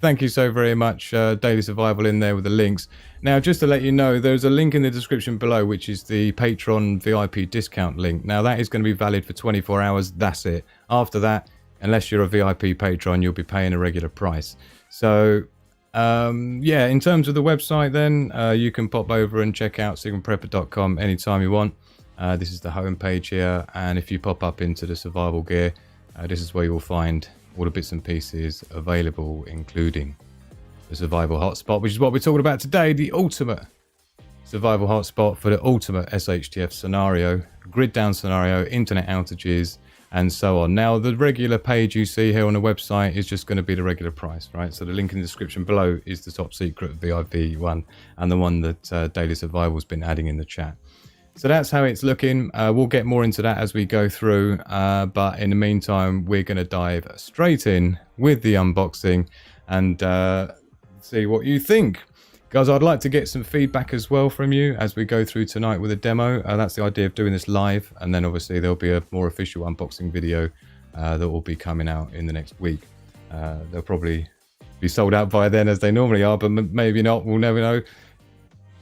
Thank you so very much, Daily Survival in there with the links. Now, just to let you know, there's a link in the description below, which is the Patreon VIP discount link. Now, that is going to be valid for 24 hours. That's it. After that, unless you're a VIP patron, you'll be paying a regular price. So, yeah, in terms of the website then, you can pop over and check out sigmaprepper.com anytime you want. This is the home page here, and if you pop up into the survival gear, this is where you will find all the bits and pieces available, including the Survival Hotspot, which is what we're talking about today, the ultimate Survival Hotspot for the ultimate SHTF scenario, grid down scenario, internet outages, and so on. Now, the regular page you see here on the website is just going to be the regular price, right? So the link in the description below is the top secret VIP one, and the one that Daily Survival's been adding in the chat. So that's how it's looking. We'll get more into that as we go through, but in the meantime, we're going to dive straight in with the unboxing and see what you think. Guys, I'd like to get some feedback as well from you as we go through tonight with a demo. That's the idea of doing this live, and then obviously there'll be a more official unboxing video that will be coming out in the next week. They'll probably be sold out by then, as they normally are, but maybe not. We'll never know.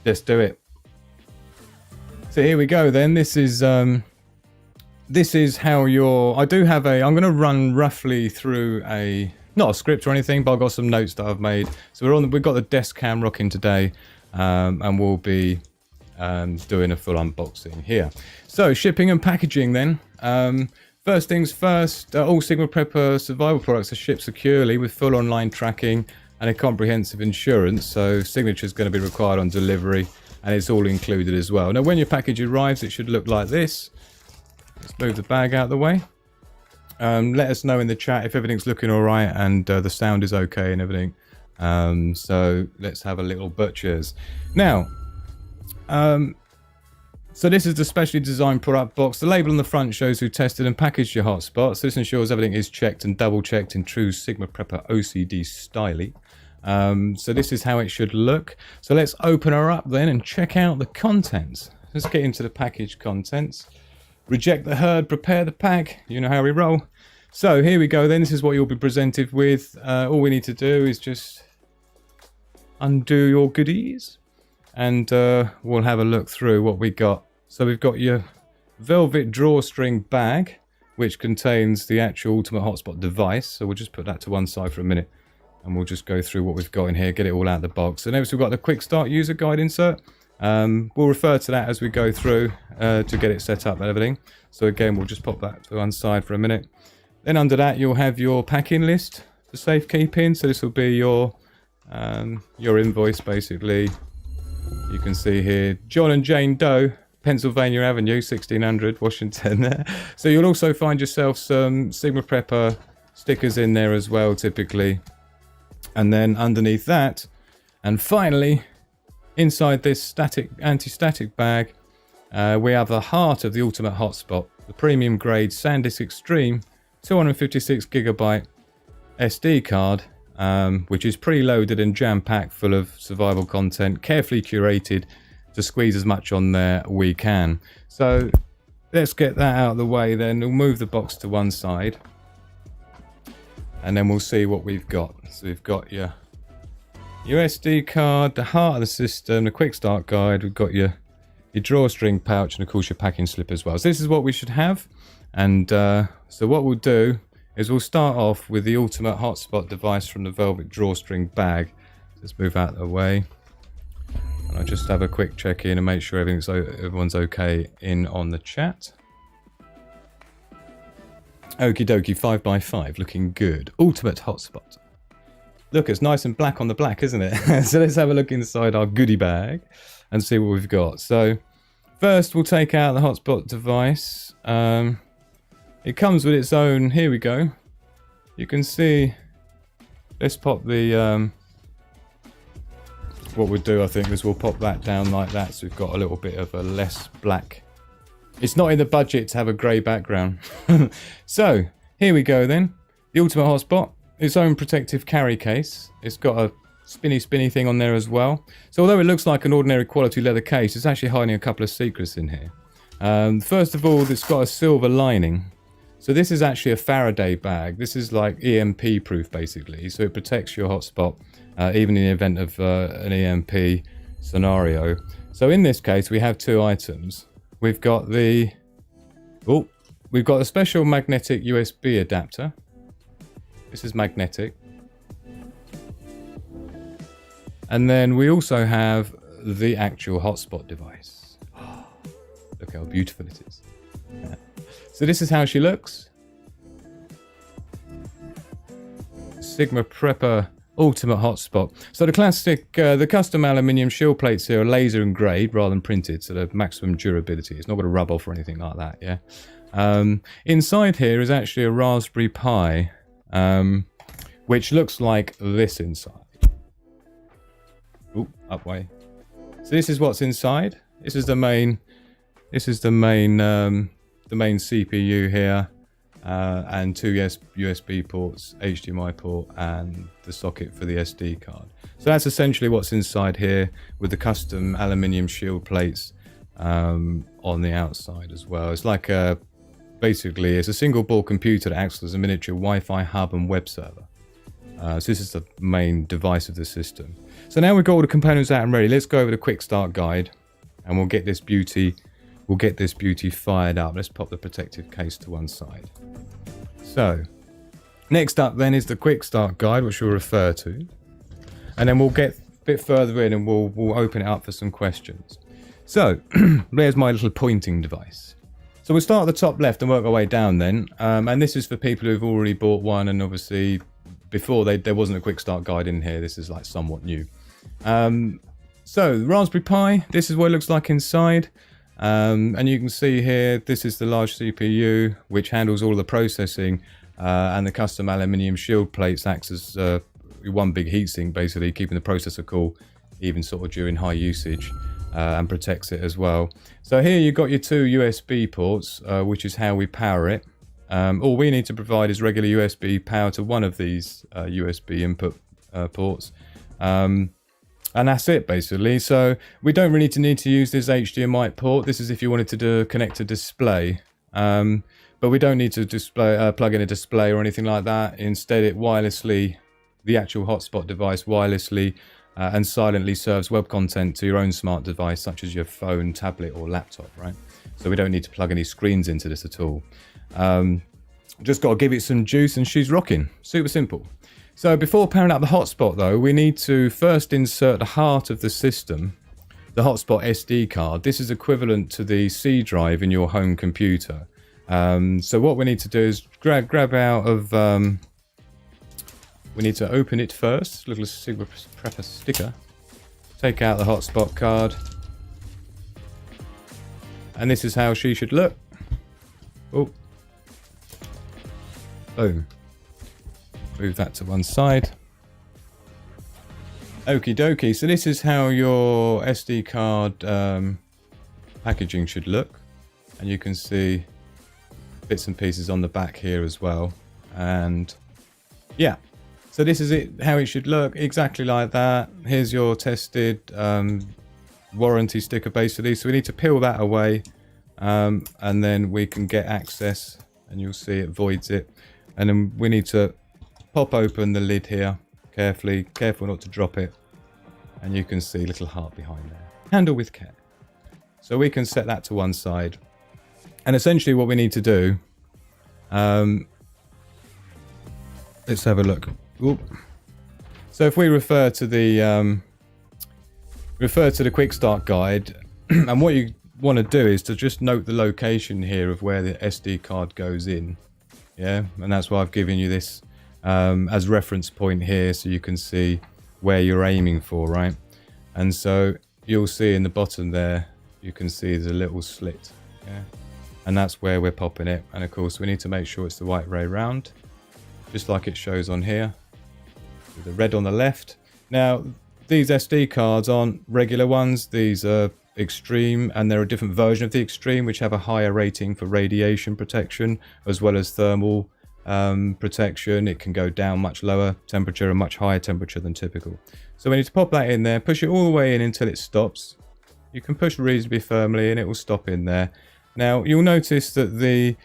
Let's do it. So here we go then. This is how your... I do have a... I'm going to run roughly through a... Not a script or anything, but I've got some notes that I've made. So we've got the desk cam rocking today, and we'll be doing a full unboxing here. So shipping and packaging then. First things first, all Sigma Prepper survival products are shipped securely with full online tracking and a comprehensive insurance. So signature is going to be required on delivery, and it's all included as well. Now, when your package arrives, it should look like this. Let's move the bag out of the way. Let us know in the chat if everything's looking all right and the sound is okay and everything. So let's have a little butchers. Now, so this is the specially designed product box. The label on the front shows who tested and packaged your hotspot. So this ensures everything is checked and double checked in true Sigma Prepper OCD style. So this is how it should look. So let's open her up then and check out the contents. Let's get into the package contents. Reject the herd, prepare the pack. You know how we roll. So here we go then. This is what you'll be presented with. All we need to do is just undo your goodies, and we'll have a look through what we got. So we've got your velvet drawstring bag, which contains the actual Ultimate Hotspot device. So we'll just put that to one side for a minute, and we'll just go through what we've got in here, get it all out of the box. And next we've got the quick start user guide insert. We'll refer to that as we go through to get it set up and everything. So again, we'll just pop that to one side for a minute. Then under that, you'll have your packing list for safekeeping. So this will be your invoice, basically. You can see here, John and Jane Doe, Pennsylvania Avenue, 1600, Washington. So you'll also find yourself some Sigma Prepper stickers in there as well, typically. And then underneath that, and finally, inside this anti-static bag, we have the heart of the Ultimate Hotspot, the premium grade SanDisk Extreme 256GB SD card, which is preloaded and jam-packed full of survival content, carefully curated to squeeze as much on there we can. So let's get that out of the way then. We'll move the box to one side, and then we'll see what we've got. So we've got your SD card, the heart of the system, the quick start guide. We've got your drawstring pouch, and of course your packing slip as well. So this is what we should have. And so what we'll do is we'll start off with the Ultimate Hotspot device from the velvet drawstring bag. Let's move out of the way, and I'll just have a quick check in and make sure everyone's okay in on the chat. Okie dokie, 5x5, looking good. Ultimate Hotspot. Look, it's nice and black on the black, isn't it? So let's have a look inside our goodie bag and see what we've got. So first we'll take out the hotspot device. It comes with its own, here we go. You can see, let's pop the, what we'll do I think is we'll pop that down like that, so we've got a little bit of a less black. It's not in the budget to have a grey background. So here we go then. The Ultimate Hotspot. Its own protective carry case. It's got a spinny thing on there as well. So although it looks like an ordinary quality leather case, it's actually hiding a couple of secrets in here. First of all, it's got a silver lining. So this is actually a Faraday bag. This is like EMP proof basically. So it protects your hotspot even in the event of an EMP scenario. So in this case we have two items. We've got the special magnetic USB adapter. This is magnetic. And then we also have the actual hotspot device. Look how beautiful it is. Yeah. So this is how she looks. Sigma Prepper Ultimate Hotspot. So the classic, the custom aluminium shield plates here are laser engraved rather than printed, so the maximum durability. It's not going to rub off or anything like that, yeah. Inside here is actually a Raspberry Pi, which looks like this inside. Ooh, up way. So this is what's inside. This is the main CPU here, and two USB ports, HDMI port, and the socket for the SD card. So that's essentially what's inside here, with the custom aluminium shield plates on the outside as well. It's like basically it's a single board computer that acts as a miniature Wi-Fi hub and web server. So this is the main device of the system. So now we've got all the components out and ready. Let's go over the quick start guide, and we'll get this beauty fired up. Let's pop the protective case to one side. So next up then is the quick start guide, which we'll refer to, and then we'll get a bit further in and we'll open it up for some questions. So there's my little pointing device. So we'll start at the top left and work our way down then, and this is for people who've already bought one, and obviously before there wasn't a quick start guide in here. This is like somewhat new. So the Raspberry Pi, this is what it looks like inside. And you can see here, this is the large CPU, which handles all the processing, and the custom aluminium shield plates acts as one big heatsink, basically keeping the processor cool, even sort of during high usage, and protects it as well. So here you've got your two USB ports, which is how we power it. All we need to provide is regular USB power to one of these USB input ports. And that's it basically. So we don't really need to use this HDMI port. This is if you wanted to connect a display. But we don't need to plug in a display or anything like that. Instead it wirelessly, the actual hotspot device wirelessly and silently serves web content to your own smart device, such as your phone, tablet or laptop, right? So we don't need to plug any screens into this at all. Just got to give it some juice and she's rocking. Super simple. So before powering up the hotspot though, we need to first insert the heart of the system, the hotspot SD card. This is equivalent to the C drive in your home computer. So what we need to do is grab out of, we need to open it first, little Sigma Prepper sticker, take out the hotspot card, and this is how she should look. Oh, boom. Move that to one side. Okie dokie. So this is how your SD card packaging should look. And you can see bits and pieces on the back here as well. And yeah, so this is it, how it should look, exactly like that. Here's your tested warranty sticker basically. So we need to peel that away, and then we can get access, and you'll see it voids it. And then we need to pop open the lid here carefully, careful not to drop it, and you can see a little heart behind there. Handle with care. So we can set that to one side, and essentially what we need to do, let's have a look. Oop. So if we refer to the quick start guide, and what you want to do is to just note the location here of where the SD card goes in. Yeah, and that's why I've given you this as reference point here, so you can see where you're aiming for, right? And so you'll see in the bottom there, you can see there's a little slit, yeah, and that's where we're popping it. And of course we need to make sure it's the right way round, just like it shows on here, with the red on the left. Now these SD cards aren't regular ones, these are Extreme, and there are different versions of the Extreme which have a higher rating for radiation protection as well as thermal protection. It can go down much lower temperature and much higher temperature than typical. So we need to pop that in there, push it all the way in until it stops. You can push reasonably firmly and it will stop in there. Now you'll notice that the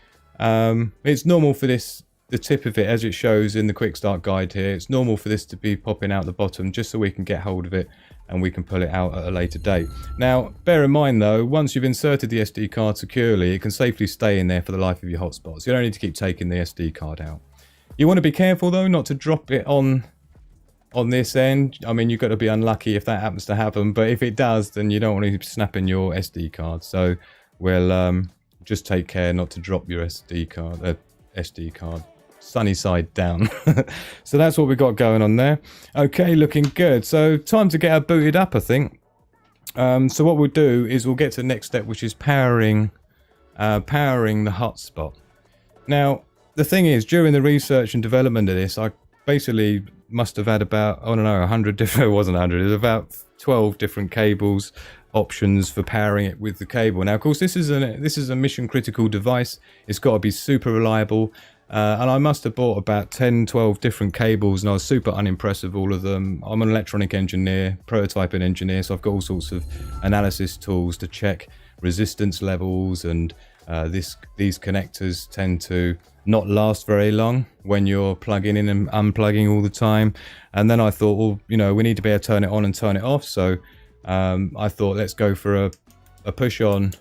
It's normal for this, the tip of it, as it shows in the quick start guide here, it's normal for this to be popping out the bottom just so we can get hold of it and we can pull it out at a later date. Now, bear in mind though, once you've inserted the SD card securely, it can safely stay in there for the life of your hotspot. So you don't need to keep taking the SD card out. You want to be careful though, not to drop it on this end. I mean, you've got to be unlucky if that happens to happen, but if it does, then you don't want to be snapping your SD card. So we'll just take care not to drop your SD card. Sunny side down. So that's what we got going on there. Okay, looking good. So time to get her booted up, I think. So what we'll do is we'll get to the next step, which is powering the hotspot. Now, the thing is, during the research and development of this, I basically must have had about, I don't know, 100 different, it wasn't 100, it was about 12 different cables, options for powering it with the cable. Now, of course, this is a mission critical device. It's got to be super reliable. And I must have bought about 10, 12 different cables, and I was super unimpressed with all of them. I'm an electronic engineer, prototyping engineer, so I've got all sorts of analysis tools to check resistance levels, and these connectors tend to not last very long when you're plugging in and unplugging all the time. And then I thought, well, you know, we need to be able to turn it on and turn it off. So I thought, let's go for a push on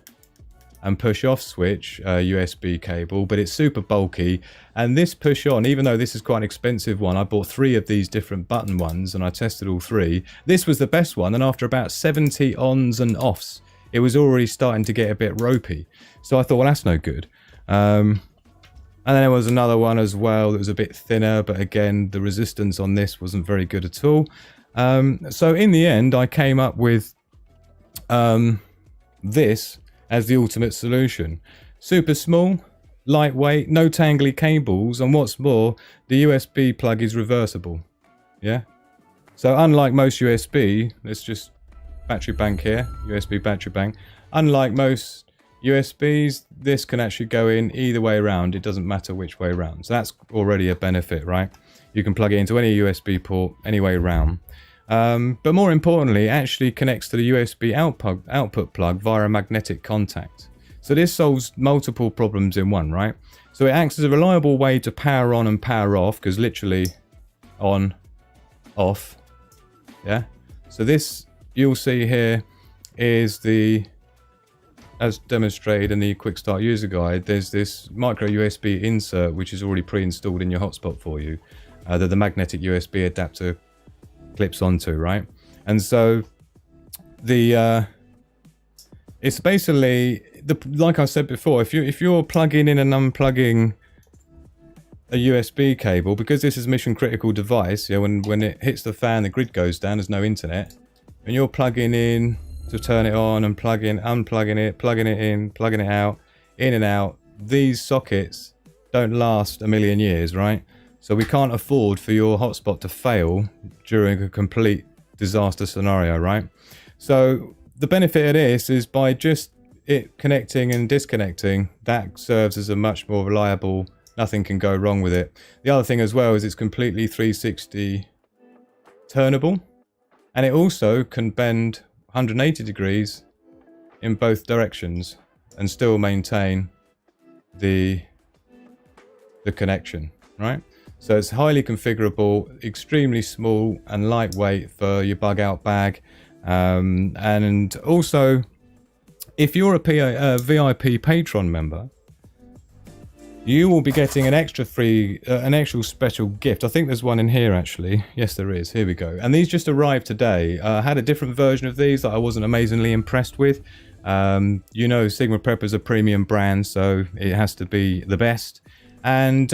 and push off switch USB cable, but it's super bulky. And this push on, even though this is quite an expensive one, I bought 3 of these different button ones and I tested all 3. This was the best one, and after about 70 ons and offs, it was already starting to get a bit ropey. So I thought, well, that's no good. And then there was another one as well that was a bit thinner, but again, the resistance on this wasn't very good at all. So in the end, I came up with this as the ultimate solution. Super small, lightweight, no tangly cables, and what's more, the USB plug is reversible. Yeah? So unlike most USB, let's just battery bank here, USB battery bank. Unlike most USBs, this can actually go in either way around. It doesn't matter which way around. So that's already a benefit, right? You can plug it into any USB port any way around. But more importantly, it actually connects to the USB output plug via a magnetic contact. So this solves multiple problems in one, right? So it acts as a reliable way to power on and power off, because literally on, off, yeah? So this, you'll see here, is the, as demonstrated in the quick start user guide, there's this micro USB insert which is already pre-installed in your hotspot for you, that the magnetic USB adapter clips onto, right? And so the it's basically like I said before, if you're plugging in and unplugging a USB cable, because this is a mission critical device, yeah, when it hits the fan, the grid goes down, there's no internet, and you're plugging in to turn it on and unplugging it, plugging it in, plugging it out, in and out, these sockets don't last a million years, right? So we can't afford for your hotspot to fail during a complete disaster scenario, right? So the benefit of this is by just it connecting and disconnecting, that serves as a much more reliable, nothing can go wrong with it. The other thing as well is it's completely 360 turnable, and it also can bend 180 degrees in both directions and still maintain the connection, right? So it's highly configurable, extremely small and lightweight for your bug out bag. And also, if you're a VIP Patron member, you will be getting an extra free, an actual special gift. I think there's one in here actually. Yes, there is. Here we go. And these just arrived today. I had a different version of these that I wasn't amazingly impressed with. You know, Sigma Prepper is a premium brand, so it has to be the best. And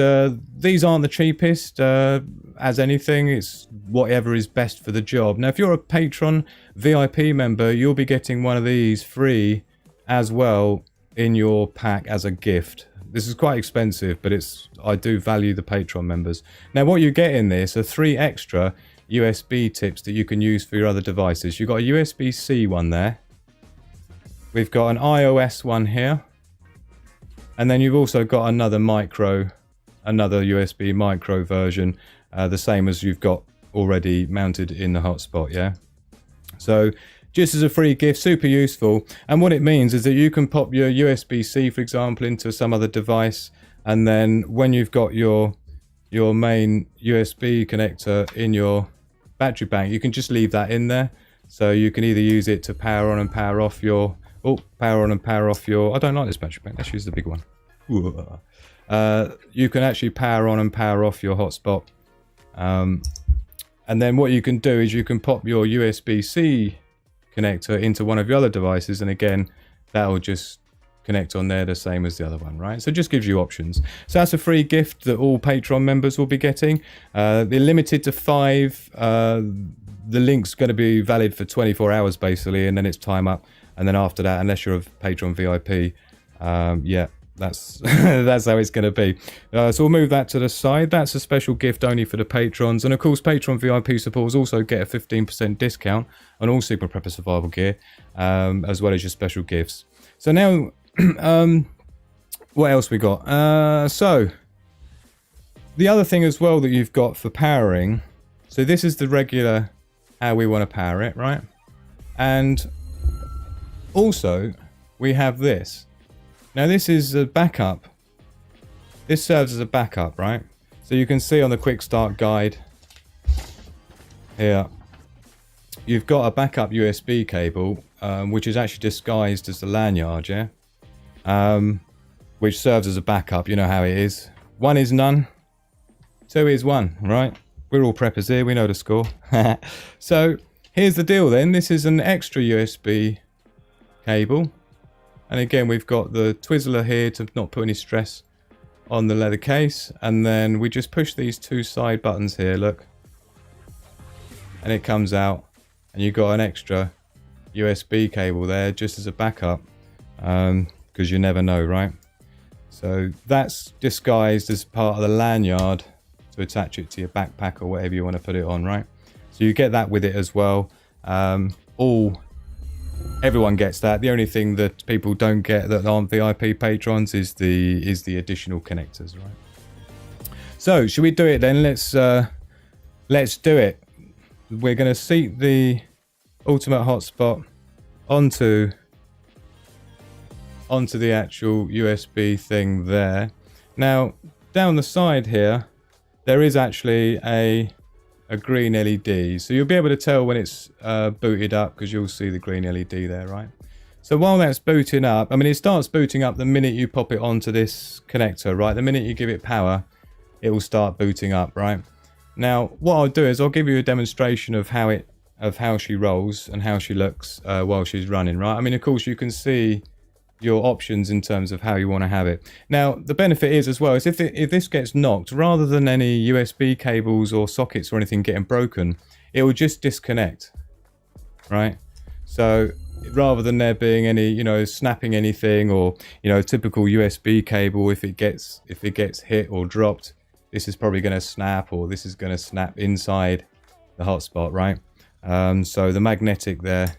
these aren't the cheapest, as anything, it's whatever is best for the job. Now, if you're a Patron VIP member, you'll be getting one of these free as well in your pack as a gift. This is quite expensive, but I do value the Patron members. Now, what you get in this are 3 extra USB tips that you can use for your other devices. You've got a USB-C one there. We've got an iOS one here. And then you've also got another USB micro version, the same as you've got already mounted in the hotspot, yeah? So just as a free gift, super useful. And what it means is that you can pop your USB-C, for example, into some other device, And then when you've got your main USB connector in your battery bank, you can just leave that in there. So you can either use it to power on and power off your, power on and power off your, I don't like this battery bank, let's use the big one. You can actually power on and power off your hotspot. And then what you can do is you can pop your USB-C connector into one of your other devices, and again, that will just connect on there the same as the other one, right? So it just gives you options. So that's a free gift that all Patreon members will be getting. They're limited to 5. The link's going to be valid for 24 hours basically, and then it's time up. And then after that, unless you're a Patreon VIP, yeah, that's that's how it's going to be. So we'll move that to the side. That's a special gift only for the patrons, and of course Patreon VIP supporters also get a 15% discount on all Sigma Prepper survival gear, as well as your special gifts. So now what else we got? So the other thing as well that you've got for powering, so this is the regular how we want to power it, right? And also we have this. Now this is a backup. This serves as a backup, right? So you can see on the quick start guide here, you've got a backup USB cable, which is actually disguised as the lanyard, yeah? Which serves as a backup, you know how it is. 1 is none, 2 is 1, right? We're all preppers here, we know the score. So here's the deal then, this is an extra USB cable. And again, we've got the Twizzler here to not put any stress on the leather case. And then we just push these 2 side buttons here, look. And it comes out. And you've got an extra USB cable there just as a backup. Because you never know, right? So that's disguised as part of the lanyard to attach it to your backpack or whatever you want to put it on, right? So you get that with it as well. Everyone gets that. The only thing that people don't get that aren't VIP patrons is the additional connectors, right? So should we do it then? Let's do it. We're going to seat the ultimate hotspot onto the actual USB thing there. Now down the side here there is actually a green LED, so you'll be able to tell when it's booted up because you'll see the green LED there, right? So while that's booting up, I mean, it starts booting up the minute you pop it onto this connector, right? The minute you give it power, it will start booting up, right? Now what I'll do is I'll give you a demonstration of how she rolls and how she looks while she's running, right? I mean, of course you can see your options in terms of how you want to have it. Now the benefit is as well is if this gets knocked, rather than any USB cables or sockets or anything getting broken, it will just disconnect, right? So rather than there being any, you know, snapping anything, or, you know, typical USB cable, if it gets hit or dropped, this is probably going to snap, or this is going to snap inside the hotspot, right? So the magnetic there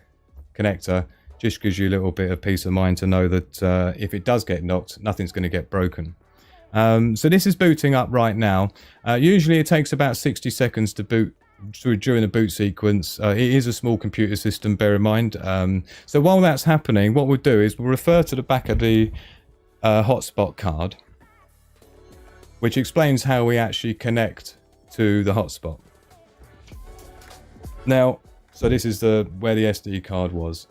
connector just gives you a little bit of peace of mind to know that if it does get knocked, nothing's going to get broken. So this is booting up right now. Usually it takes about 60 seconds to boot during the boot sequence. It is a small computer system, bear in mind. So while that's happening, what we'll do is we'll refer to the back of the hotspot card, which explains how we actually connect to the hotspot. Now, so this is where the SD card was.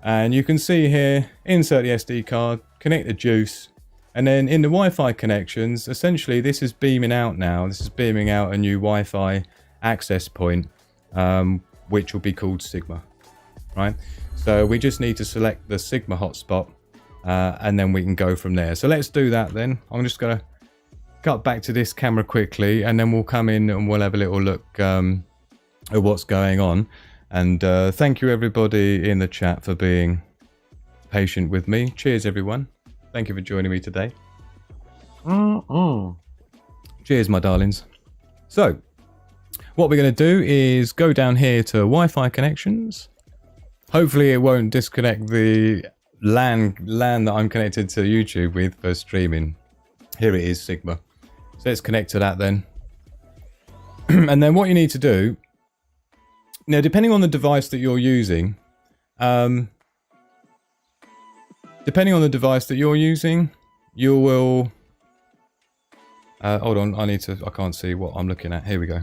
And you can see here, insert the SD card, connect the juice, and then in the Wi-Fi connections, essentially this is beaming out now. This is beaming out a new Wi-Fi access point, which will be called Sigma, right? So we just need to select the Sigma hotspot, and then we can go from there. So let's do that then. I'm just going to cut back to this camera quickly, and then we'll come in and we'll have a little look at what's going on. And thank you everybody in the chat for being patient with me. Cheers everyone. Thank you for joining me today. Cheers my darlings. So what we're going to do is go down here to Wi-Fi connections. Hopefully it won't disconnect the LAN that I'm connected to YouTube with for streaming. Here it is, Sigma. So let's connect to that then. And then what you need to do, now, depending on the device that you're using, you will Hold on, I can't see what I'm looking at. Here we go.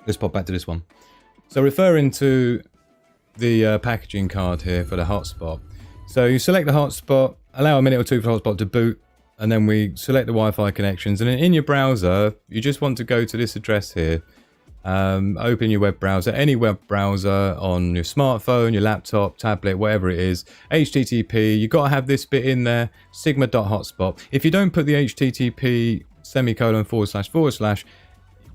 Let's pop back to this one. So referring to the packaging card here for the hotspot. So you select the hotspot, allow a minute or two for the hotspot to boot, and then we select the Wi-Fi connections. And then in your browser, you just want to go to this address here. Open your web browser, any web browser on your smartphone, your laptop, tablet, whatever it is. HTTP, you've got to have this bit in there, sigma.hotspot. If you don't put the HTTP //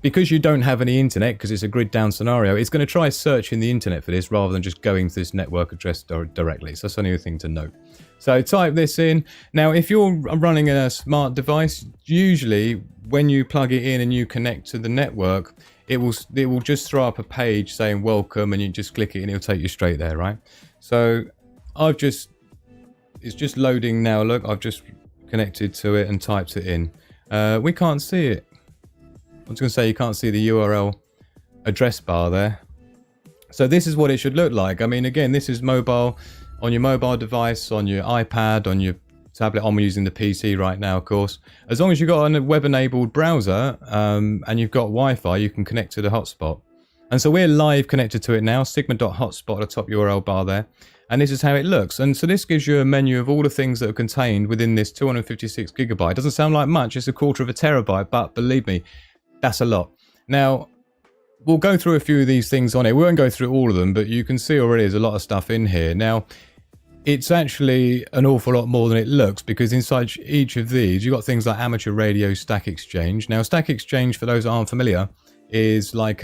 because you don't have any internet, because it's a grid down scenario, it's going to try searching the internet for this rather than just going to this network address directly. So that's only a thing to note. So type this in. Now, if you're running a smart device, usually when you plug it in and you connect to the network, it will just throw up a page saying welcome, and you just click it and it'll take you straight there, right? So it's just loading now. Look, I've just connected to it and typed it in. We can't see it. I was going to say you can't see the URL address bar there. So this is what it should look like. I mean, again, this is mobile, on your mobile device, on your iPad, on your tablet. I'm using the PC right now, of course. As long as you've got a web-enabled browser and you've got Wi-Fi, you can connect to the hotspot. And so we're live connected to it now, sigma.hotspot at the top URL bar there. And this is how it looks. And so this gives you a menu of all the things that are contained within this 256 gigabyte. Doesn't sound like much, it's a quarter of a terabyte, but believe me, that's a lot. Now, we'll go through a few of these things on it. We won't go through all of them, but you can see already there's a lot of stuff in here. Now, it's actually an awful lot more than it looks, because inside each of these, you've got things like amateur radio, Stack Exchange. Now, Stack Exchange, for those that aren't familiar, is like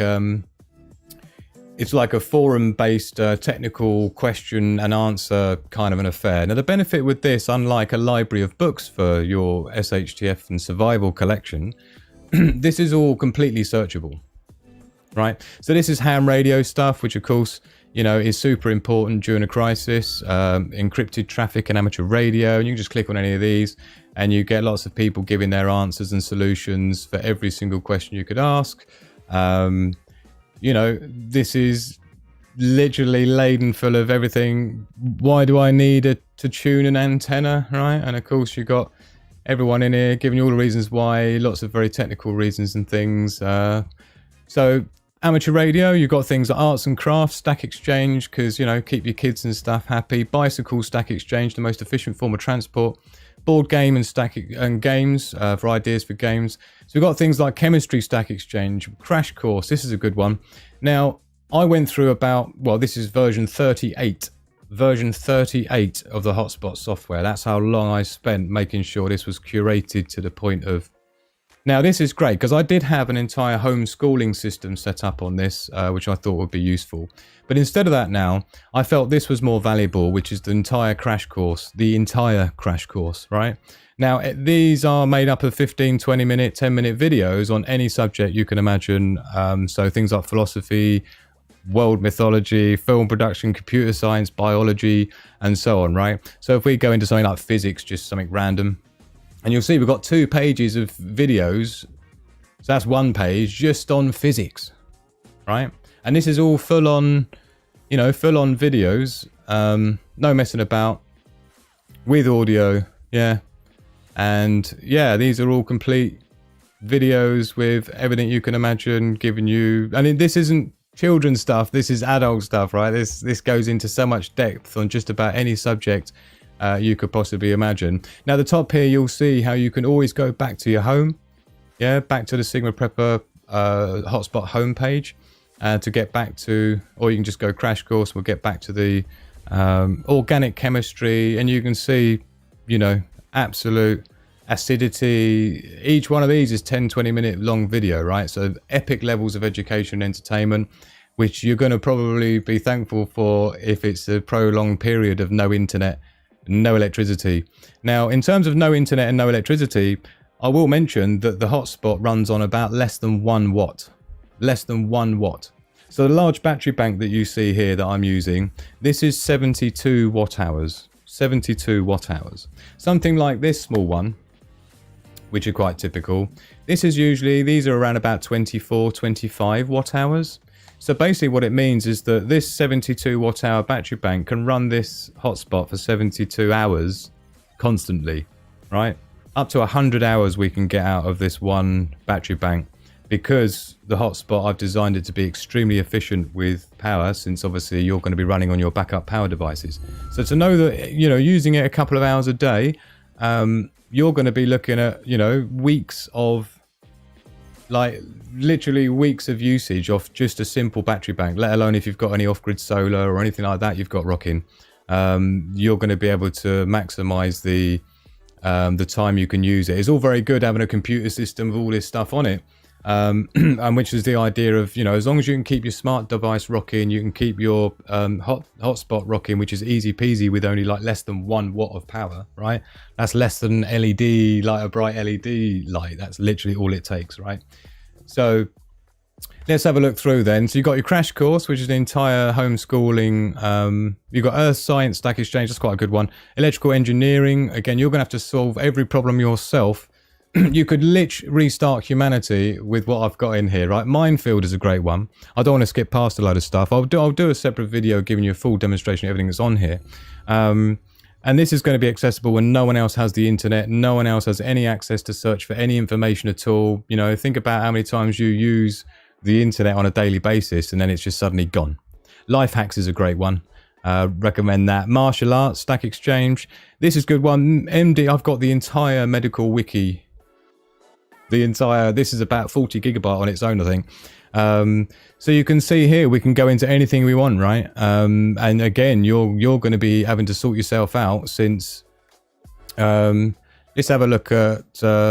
it's like a forum-based technical question and answer kind of an affair. Now, the benefit with this, unlike a library of books for your SHTF and survival collection, this is all completely searchable, right? So this is ham radio stuff, which of course, you know, is super important during a crisis. Encrypted traffic and amateur radio, and you can just click on any of these and you get lots of people giving their answers and solutions for every single question you could ask. You know, this is literally laden full of everything. Why do I need to tune an antenna, right? And of course, you've got everyone in here giving you all the reasons why, lots of very technical reasons and things. So amateur radio, you've got things like arts and crafts, Stack Exchange, because, you know, keep your kids and stuff happy. Bicycle, Stack Exchange, the most efficient form of transport. Board game and games for ideas for games. So we've got things like chemistry, Stack Exchange, crash course. This is a good one. Now, I went through this is version 38. Version 38 of the Hotspot software. That's how long I spent making sure this was curated to the point of... Now, this is great because I did have an entire homeschooling system set up on this, which I thought would be useful. But instead of that now, I felt this was more valuable, which is the entire crash course, right? Now, these are made up of 15, 20 minute, 10 minute videos on any subject you can imagine. So things like philosophy, world mythology, film production, computer science, biology, and so on, right? So if we go into something like physics, just something random, and you'll see we've got 2 pages of videos. So that's 1 page just on physics, right? And this is all full on, you know, full on videos, no messing about, with audio, yeah. And yeah, these are all complete videos with everything you can imagine, giving you, I mean, this isn't children's stuff, this is adult stuff, right? This goes into so much depth on just about any subject you could possibly imagine. Now, the top here, you'll see how you can always go back to your home, yeah, back to the Sigma Prepper Hotspot homepage to get back to, or you can just go crash course, we'll get back to the organic chemistry, and you can see, you know, absolute acidity. Each one of these is 10-20 minute long video, right? So epic levels of education and entertainment, which you're going to probably be thankful for if it's a prolonged period of no internet, no electricity. Now, in terms of no internet and no electricity, I will mention that the hotspot runs on about less than 1 watt. Less than 1 watt. So the large battery bank that you see here that I'm using, this is 72 watt hours. 72 watt hours. Something like this small one, which are quite typical, this is usually, these are around about 24, 25 watt hours. So basically what it means is that this 72 watt hour battery bank can run this hotspot for 72 hours constantly, right? up to 100 hours we can get out of this one battery bank, because the hotspot, I've designed it to be extremely efficient with power, since obviously you're going to be running on your backup power devices. So to know that, you know, using it a couple of hours a day, you're going to be looking at, you know, weeks of, like, literally weeks of usage of just a simple battery bank, let alone if you've got any off-grid solar or anything like that you've got rocking. You're going to be able to maximize the time you can use it. It's all very good having a computer system with all this stuff on it, and which is the idea of, you know, as long as you can keep your smart device rocking, you can keep your hotspot rocking, which is easy peasy with only like less than 1 watt of power, right? That's less than LED, like a bright LED light. That's literally all it takes, right? So let's have a look through then. So you've got your crash course, which is the entire homeschooling. You've got Earth Science, Stack Exchange, that's quite a good one. Electrical engineering, again, you're going to have to solve every problem yourself. You could literally restart humanity with what I've got in here, right? Minefield is a great one. I don't want to skip past a load of stuff. I'll do a separate video giving you a full demonstration of everything that's on here. And this is going to be accessible when no one else has the internet, no one else has any access to search for any information at all. You know, think about how many times you use the internet on a daily basis and then it's just suddenly gone. Life hacks is a great one. Recommend that. Martial arts, Stack Exchange. This is a good one. MD, I've got the entire medical wiki. This is about 40 gigabyte on its own, I think. So you can see here, we can go into anything we want, right? And again, you're going to be having to sort yourself out, since let's have a look at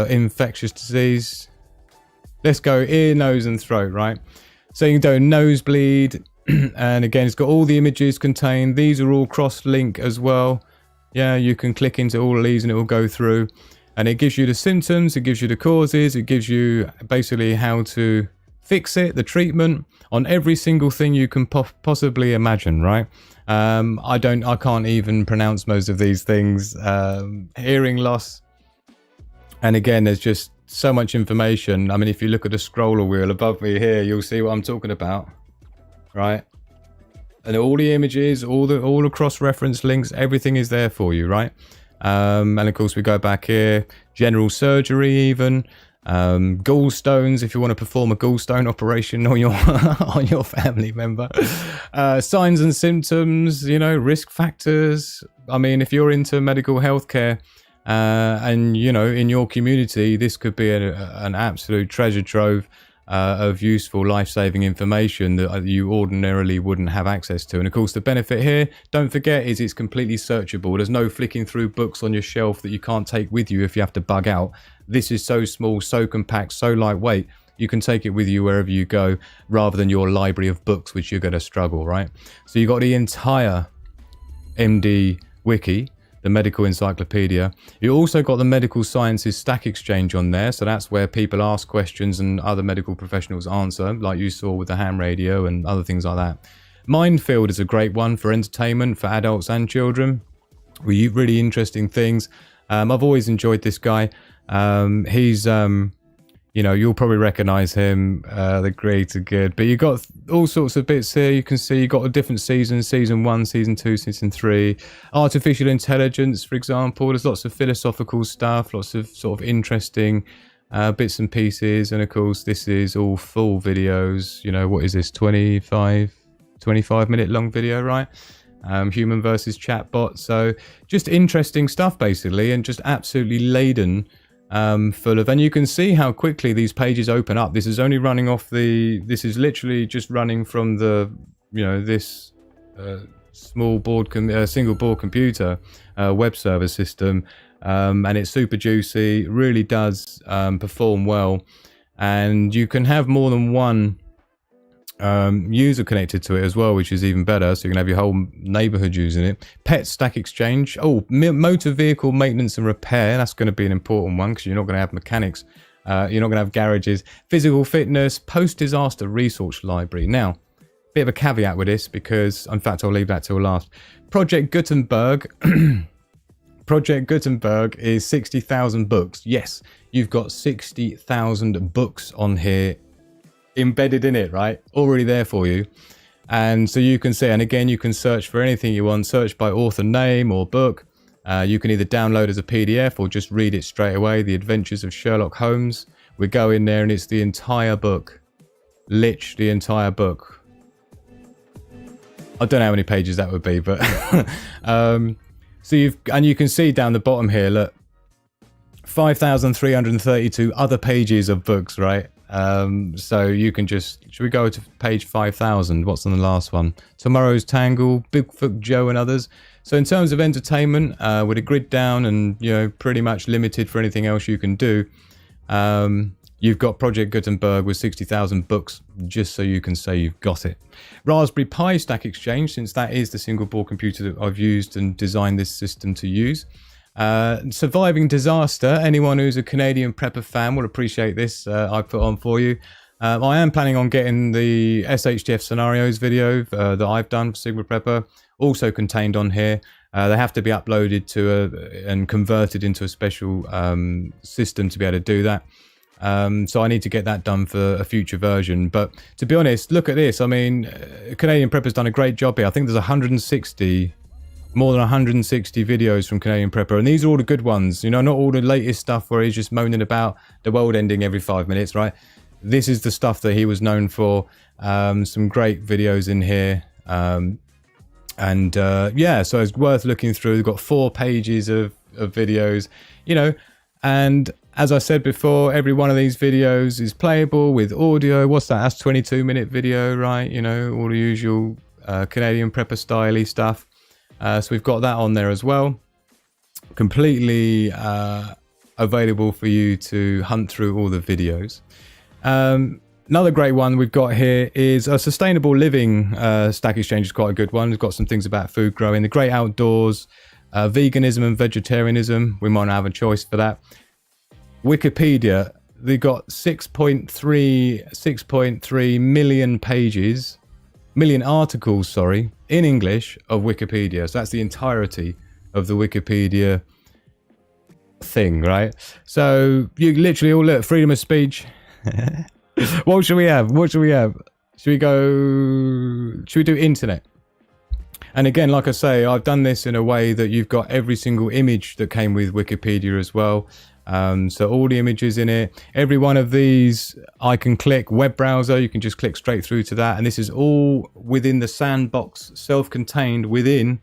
infectious disease. Let's go ear, nose and throat, right? So you can do nosebleed, and again, it's got all the images contained. These are all cross-link as well. Yeah, you can click into all of these and it will go through. And it gives you the symptoms, it gives you the causes, it gives you basically how to fix it, the treatment on every single thing you can possibly imagine, right? I can't even pronounce most of these things. Hearing loss. And again, there's just so much information. I mean, if you look at the scroller wheel above me here, you'll see what I'm talking about, right? And all the images, all the cross-reference links, everything is there for you, right? And of course we go back here, general surgery even, gallstones if you want to perform a gallstone operation on your on your family member, signs and symptoms, you know, risk factors. I mean, if you're into medical healthcare and you know, in your community, this could be an absolute treasure trove of useful life-saving information that you ordinarily wouldn't have access to. And of course the benefit here, don't forget, is it's completely searchable. There's no flicking through books on your shelf that you can't take with you if you have to bug out. This is so small, so compact, so lightweight, you can take it with you wherever you go, rather than your library of books, which you're going to struggle, right? So you've got the entire MD wiki, the medical encyclopedia. You also got the medical sciences Stack Exchange on there, so that's where people ask questions and other medical professionals answer, like you saw with the ham radio and other things like that. Minefield is a great one for entertainment for adults and children. Really interesting things. I've always enjoyed this guy. He's you know, you'll probably recognize him, the Greater Good. But you got all sorts of bits here. You can see you got a different seasons, season 1, season 2, season 3. Artificial intelligence, for example. There's lots of philosophical stuff, lots of sort of interesting bits and pieces. And of course, this is all full videos. You know, what is this, 25 minute long video, right? Human versus chatbot. So just interesting stuff, basically, and just absolutely laden full of, and you can see how quickly these pages open up. This is only running off this is literally just running from the, you know, this small board, single board computer web server system, and it's super juicy, really does perform well, and you can have more than one user connected to it as well, which is even better, so you can have your whole neighborhood using it. Pet Stack Exchange. Oh, motor vehicle maintenance and repair, that's going to be an important one, because you're not going to have mechanics, you're not going to have garages. Physical fitness, post-disaster resource library. Now, bit of a caveat with this, because in fact I'll leave that till last. Project Gutenberg. Project Gutenberg is 60,000 books. Yes, you've got 60,000 books on here embedded in it, right? Already there for you. And so you can see, and again, you can search for anything you want, search by author name or book. You can either download as a PDF or just read it straight away. The Adventures of Sherlock Holmes. We go in there and it's the entire book. Literally the entire book. I don't know how many pages that would be, but so you can see down the bottom here, look, 5,332 other pages of books, right? So you can just, should we go to page 5,000? What's on the last one? Tomorrow's Tangle, Bigfoot Joe and others. So in terms of entertainment, with a grid down and, you know, pretty much limited for anything else you can do, you've got Project Gutenberg with 60,000 books, just so you can say you've got it. Raspberry Pi Stack Exchange, since that is the single board computer that I've used and designed this system to use. Surviving Disaster, anyone who's a Canadian Prepper fan will appreciate this. I put on for you. I am planning on getting the SHTF scenarios video that I've done for Sigma Prepper also contained on here. They have to be uploaded to and converted into a special system to be able to do that. So I need to get that done for a future version. But to be honest, look at this. I mean, Canadian Prepper's done a great job here. I think there's 160, more than 160 videos from Canadian Prepper. And these are all the good ones. You know, not all the latest stuff where he's just moaning about the world ending every 5 minutes, right? This is the stuff that he was known for. Some great videos in here. Yeah, so it's worth looking through. We've got 4 pages of videos, you know, and as I said before, every one of these videos is playable with audio. What's that? That's 22-minute video, right? You know, all the usual Canadian Prepper style-y stuff. So we've got that on there as well. Completely available for you to hunt through all the videos. Another great one we've got here is a Sustainable Living Stack Exchange is quite a good one. It's got some things about food growing, the great outdoors, veganism and vegetarianism. We might not have a choice for that. Wikipedia, they got 6.3 million pages, million articles, sorry, in English of Wikipedia. So that's the entirety of the Wikipedia thing, right? So you literally all look, freedom of speech. What should we have? What should we have? Should we do internet? And again, like I say, I've done this in a way that you've got every single image that came with Wikipedia as well. So all the images in it, every one of these I can click. Web browser, you can just click straight through to that. And this is all within the sandbox, self-contained within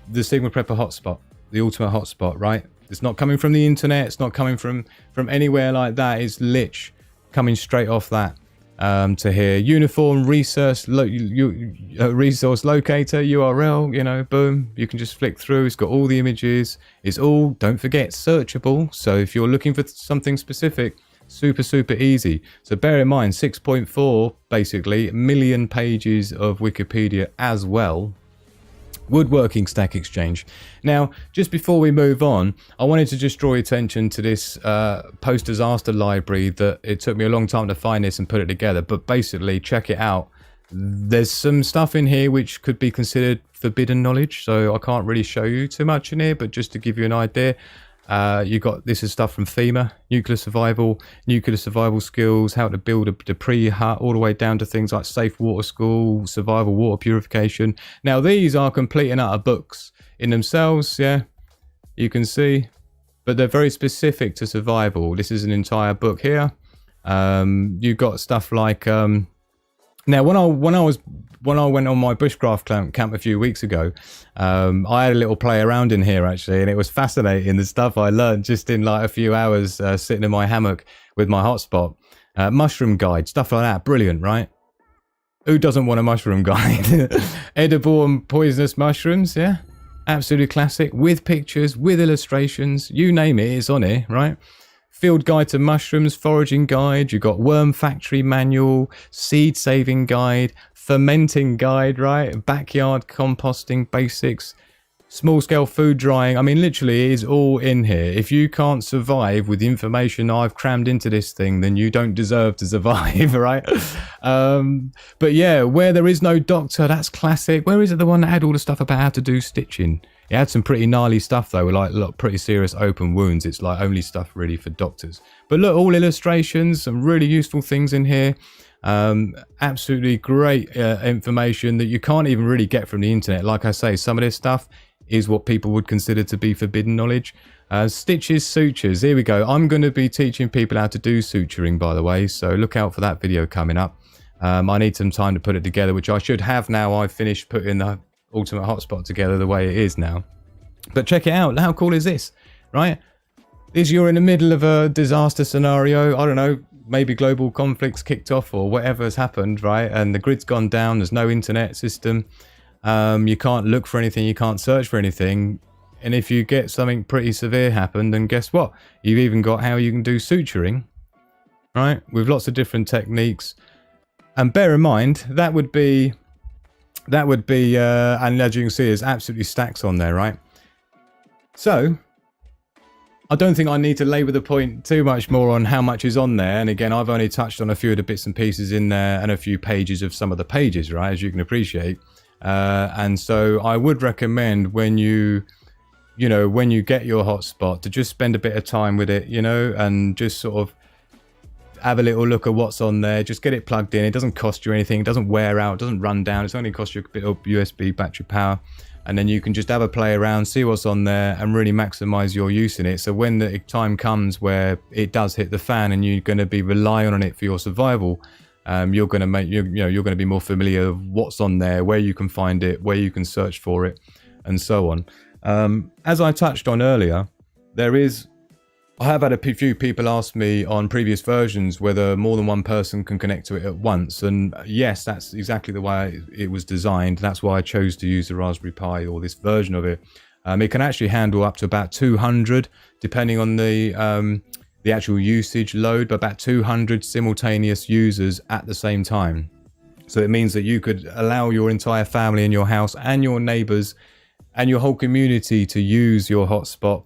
the Sigma Prepper hotspot, the ultimate hotspot, right? It's not coming from the internet. It's not coming from anywhere like that. It's lit coming straight off that to here. Uniform resource resource locator URL, you know, boom, you can just flick through. It's got all the images. It's all, don't forget, searchable. So if you're looking for something specific, super easy. So bear in mind 6.4 basically million pages of Wikipedia as well. Woodworking Stack Exchange. Now, just before we move on, I wanted to just draw your attention to this post-disaster library that it took me a long time to find this and put it together, but basically check it out. There's some stuff in here which could be considered forbidden knowledge, so I can't really show you too much in here, but just to give you an idea, you got, this is stuff from FEMA, nuclear survival skills, how to build a debris hut, all the way down to things like safe water school, survival water purification. Now these are complete and utter books in themselves, yeah, you can see, but they're very specific to survival. This is an entire book here. You've got stuff like now when I went on my bushcraft camp a few weeks ago, I had a little play around in here actually, and it was fascinating, the stuff I learned just in like a few hours sitting in my hammock with my hotspot. Mushroom guide, stuff like that, brilliant, right? Who doesn't want a mushroom guide? Edible and poisonous mushrooms, yeah, absolutely classic, with pictures, with illustrations, you name it, it's on here, right? Field guide to mushrooms, foraging guide, you've got worm factory manual, seed saving guide, fermenting guide, right? Backyard composting basics, small scale food drying. I mean, literally it is all in here. If you can't survive with the information I've crammed into this thing, then you don't deserve to survive, right? But yeah, where there is no doctor, that's classic. Where is it, the one that had all the stuff about how to do stitching? It had some pretty gnarly stuff though, with like look, pretty serious open wounds. It's like only stuff really for doctors. But look, all illustrations, some really useful things in here. Absolutely great information that you can't even really get from the internet. Like I say, some of this stuff is what people would consider to be forbidden knowledge. Stitches, sutures, here we go. I'm going to be teaching people how to do suturing, by the way, so look out for that video coming up. I need some time to put it together, which I should have now I've finished putting the Ultimate Hotspot together the way it is now. But check it out, how cool is this, right? You're in the middle of a disaster scenario, I don't know, maybe global conflicts kicked off or whatever has happened, right? And the grid's gone down, there's no internet system, you can't look for anything, you can't search for anything. And if you get something pretty severe happen, then guess what? You've even got how you can do suturing, right? With lots of different techniques. And bear in mind, that would be, and as you can see, there's absolutely stacks on there, right? So, I don't think I need to labour the point too much more on how much is on there. And again, I've only touched on a few of the bits and pieces in there and a few pages of some of the pages, right? As you can appreciate. And so I would recommend when you get your hotspot to just spend a bit of time with it, and just sort of have a little look at what's on there. Just get it plugged in. It doesn't cost you anything. It doesn't wear out. It doesn't run down. It's only cost you a bit of USB battery power. And then you can just have a play around, see what's on there, and really maximize your use in it. So when the time comes where it does hit the fan and you're going to be relying on it for your survival, you're going to be more familiar with what's on there, where you can find it, where you can search for it, and so on. As I touched on earlier, I have had a few people ask me on previous versions whether more than one person can connect to it at once. And yes, that's exactly the way it was designed. That's why I chose to use the Raspberry Pi or this version of it. It can actually handle up to about 200, depending on the actual usage load, but about 200 simultaneous users at the same time. So it means that you could allow your entire family in your house and your neighbors and your whole community to use your hotspot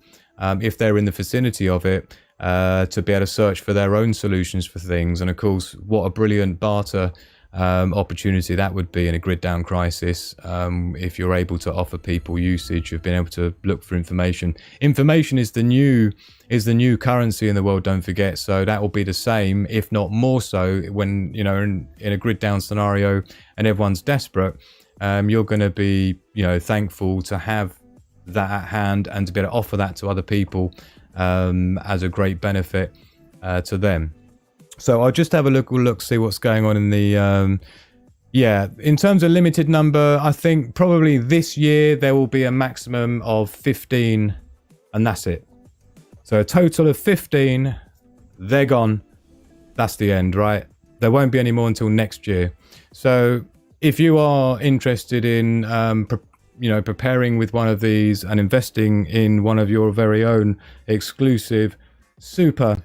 if they're in the vicinity of it, to be able to search for their own solutions for things. And of course, what a brilliant barter opportunity that would be in a grid down crisis, if you're able to offer people usage of being able to look for information. Information is the new currency in the world, don't forget. So that will be the same, if not more so, when in a grid down scenario and everyone's desperate. You're going to be thankful to have that at hand and to be able to offer that to other people as a great benefit to them. So I'll just have a look, see what's going on in the in terms of limited number. I think probably this year there will be a maximum of 15, and that's it. So a total of 15, they're gone. That's the end, right? There won't be any more until next year. So if you are interested in preparing with one of these and investing in one of your very own exclusive, super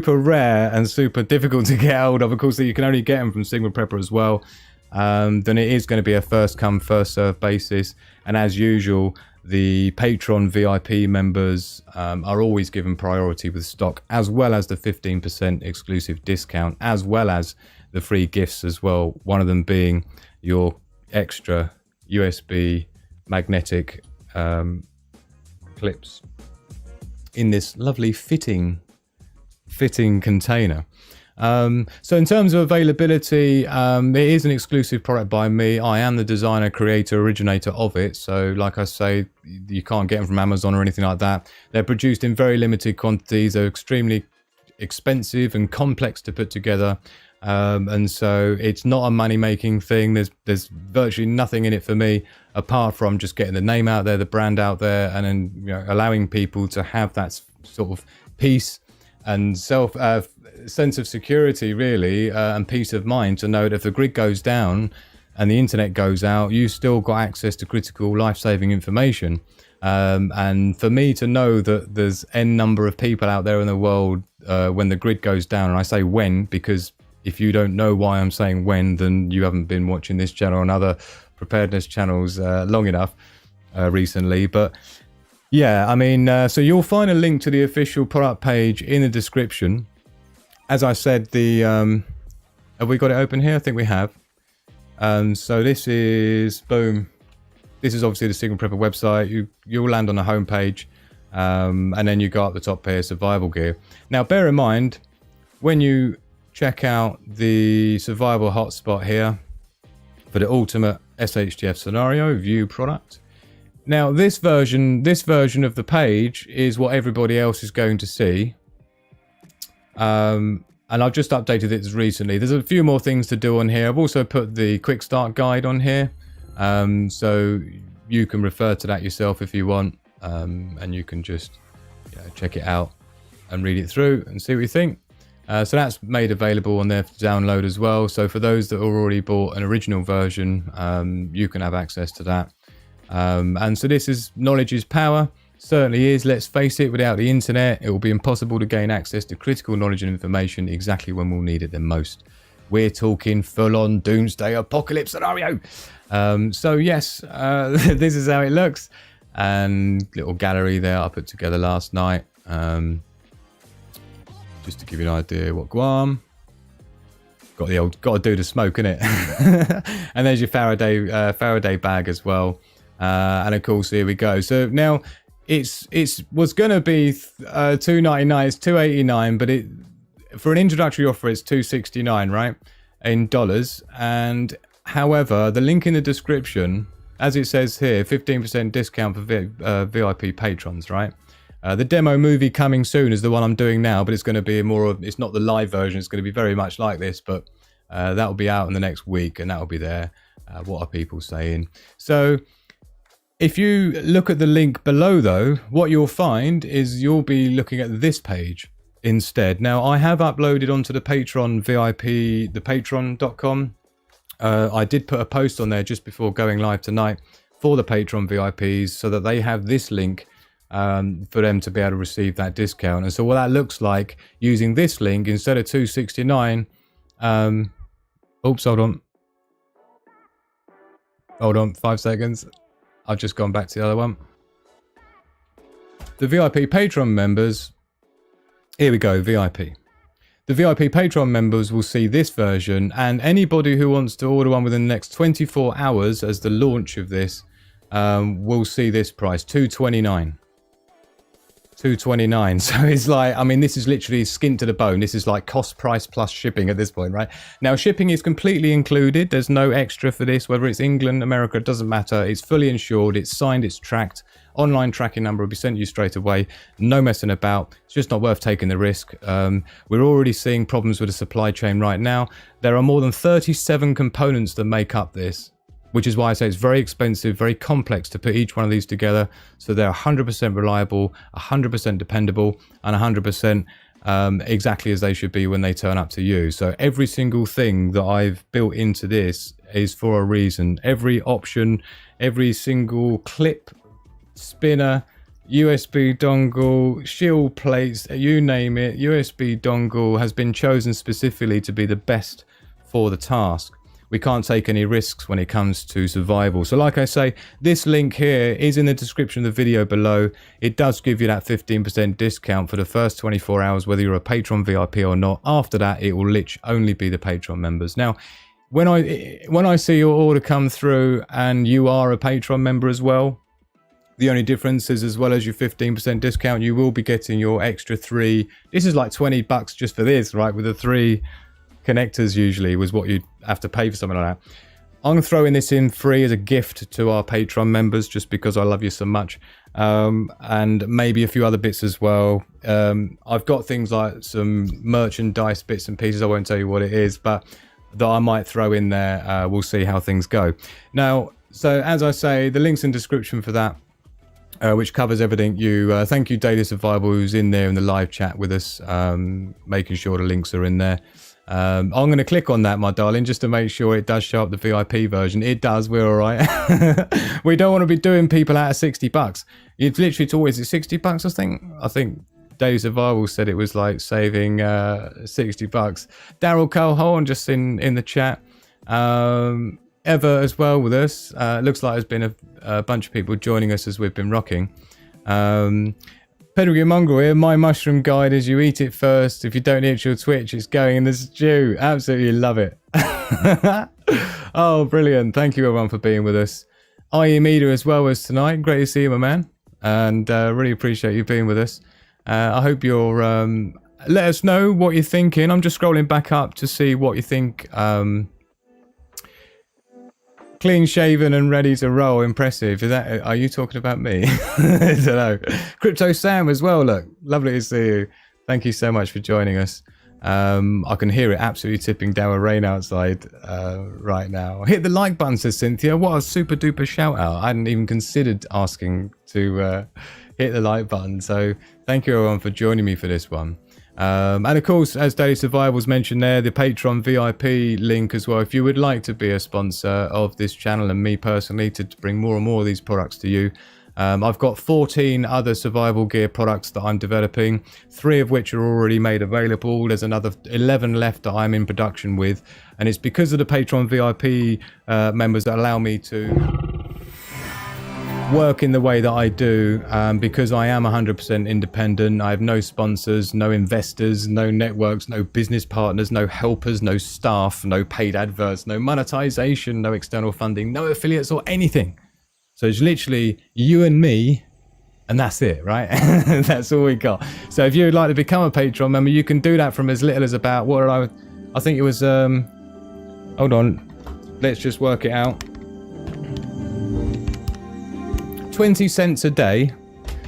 rare and super difficult to get hold of, course, that you can only get them from Sigma Prepper as well, then it is going to be a first come, first serve basis. And as usual, the Patreon VIP members are always given priority with stock, as well as the 15% exclusive discount, as well as the free gifts as well. One of them being your extra USB magnetic clips in this lovely fitting container. So in terms of availability, it is an exclusive product by me. I am the designer, creator, originator of it. So like I say, you can't get them from Amazon or anything like that. They're produced in very limited quantities. They're extremely expensive and complex to put together. And so it's not a money-making thing. There's virtually nothing in it for me apart from just getting the name out there, the brand out there, and then allowing people to have that sort of peace and sense of security, really, and peace of mind to know that if the grid goes down and the internet goes out, you still got access to critical life-saving information. And for me to know that there's n number of people out there in the world when the grid goes down, and I say when because if you don't know why I'm saying when, then you haven't been watching this channel and other preparedness channels long enough recently. But yeah, I mean, so you'll find a link to the official product page in the description. As I said, have we got it open here? I think we have. So this is, boom. This is obviously the Sigma Prepper website. You'll land on the home page, and then you go up the top here, survival gear. Now, bear in mind, when you check out the Survival Hotspot here for the Ultimate SHTF scenario, view product. Now this version of the page is what everybody else is going to see. And I've just updated it recently. There's a few more things to do on here. I've also put the quick start guide on here. So you can refer to that yourself if you want. And you can just check it out and read it through and see what you think. So that's made available on there to download as well. So for those that have already bought an original version, you can have access to that. And so this is knowledge is power. Certainly is. Let's face it, without the internet, it will be impossible to gain access to critical knowledge and information exactly when we'll need it the most. We're talking full-on doomsday apocalypse scenario. So yes, this is how it looks. And little gallery there I put together last night. Just to give you an idea what Guam. Got to do the smoke, innit? And there's your Faraday bag as well. And of course, here we go. So now it was going to be $2.99. It's $2.89, but for an introductory offer, it's $2.69, right? In dollars. And however, the link in the description, as it says here, 15% discount for VIP patrons, right? The demo movie coming soon is the one I'm doing now, but it's going to be it's not the live version. It's going to be very much like this, but that will be out in the next week, and that will be there. What are people saying? So if you look at the link below, though, what you'll find is you'll be looking at this page instead. Now, I have uploaded onto the Patreon VIP, the patreon.com. I did put a post on there just before going live tonight for the Patreon VIPs so that they have this link for them to be able to receive that discount. And so what that looks like using this link instead of $2.69, oops, hold on 5 seconds. I've just gone back to the other one. The VIP Patreon members, here we go, VIP. The VIP Patreon members will see this version, and anybody who wants to order one within the next 24 hours as the launch of this will see this price, $2.29. $2.29. So it's like, I mean, this is literally skin to the bone. This is like cost price plus shipping at this point, right? Now, shipping is completely included. There's no extra for this, whether it's England, America, it doesn't matter. It's fully insured. It's signed. It's tracked. Online tracking number will be sent to you straight away. No messing about. It's just not worth taking the risk. We're already seeing problems with the supply chain right now. There are more than 37 components that make up this, which is why I say it's very expensive, very complex to put each one of these together. So they're 100% reliable, 100% dependable, and 100% exactly as they should be when they turn up to you. So every single thing that I've built into this is for a reason. Every option, every single clip, spinner, USB dongle, shield plates, you name it, USB dongle has been chosen specifically to be the best for the task. We can't take any risks when it comes to survival. So like I say, this link here is in the description of the video below. It does give you that 15% discount for the first 24 hours, whether you're a Patreon VIP or not. After that, it will literally only be the Patreon members. Now, when I see your order come through and you are a Patreon member as well, the only difference is, as well as your 15% discount, you will be getting your extra 3. This is like $20 just for this, right? With the 3 connectors usually was what you'd have to pay for something like that. I'm throwing this in free as a gift to our Patreon members just because I love you so much, and maybe a few other bits as well. I've got things like some merchandise bits and pieces. I won't tell you what it is, but that I might throw in there. We'll see how things go. Now, so as I say, the link's in description for that, which covers everything. Thank you, Daily Survival, who's in there in the live chat with us, making sure the links are in there. I'm going to click on that, my darling, just to make sure it does show up the VIP version. It does. We're all right. We don't want to be doing people out of $60. It's literally always $60. I think Daily Survival said it was like saving $60. Daryl Calhoun just in the chat. Ever as well with us. Looks like there's been a bunch of people joining us as we've been rocking. Pedigree Mongrel here. My mushroom guide is you eat it first. If you don't eat your Twitch, it's going in the stew. Absolutely love it. Oh, brilliant. Thank you everyone for being with us. IE Media as well as tonight. Great to see you, my man. And really appreciate you being with us. I hope you're... let us know what you're thinking. I'm just scrolling back up to see what you think... Clean shaven and ready to roll. Impressive. Is that? Are you talking about me? I don't know. Crypto Sam as well. Look, lovely to see you. Thank you so much for joining us. I can hear it absolutely tipping down with rain outside right now. Hit the like button, says Cynthia. What a super duper shout out. I hadn't even considered asking to hit the like button. So thank you everyone for joining me for this one. And of course, as Daily Survival's mentioned there, the Patreon VIP link as well. If you would like to be a sponsor of this channel and me personally to bring more and more of these products to you, I've got 14 other survival gear products that I'm developing, 3 of which are already made available. There's another 11 left that I'm in production with. And it's because of the Patreon VIP members that allow me to work in the way that I do, because I am 100% independent. I have no sponsors, no investors, no networks, no business partners, no helpers, no staff, no paid adverts, no monetization, no external funding, no affiliates or anything. So it's literally you and me, and that's it, right? That's all we got. So if you would like to become a Patreon member, you can do that from as little as about, I think it was, hold on, let's just work it out. 20 cents a day.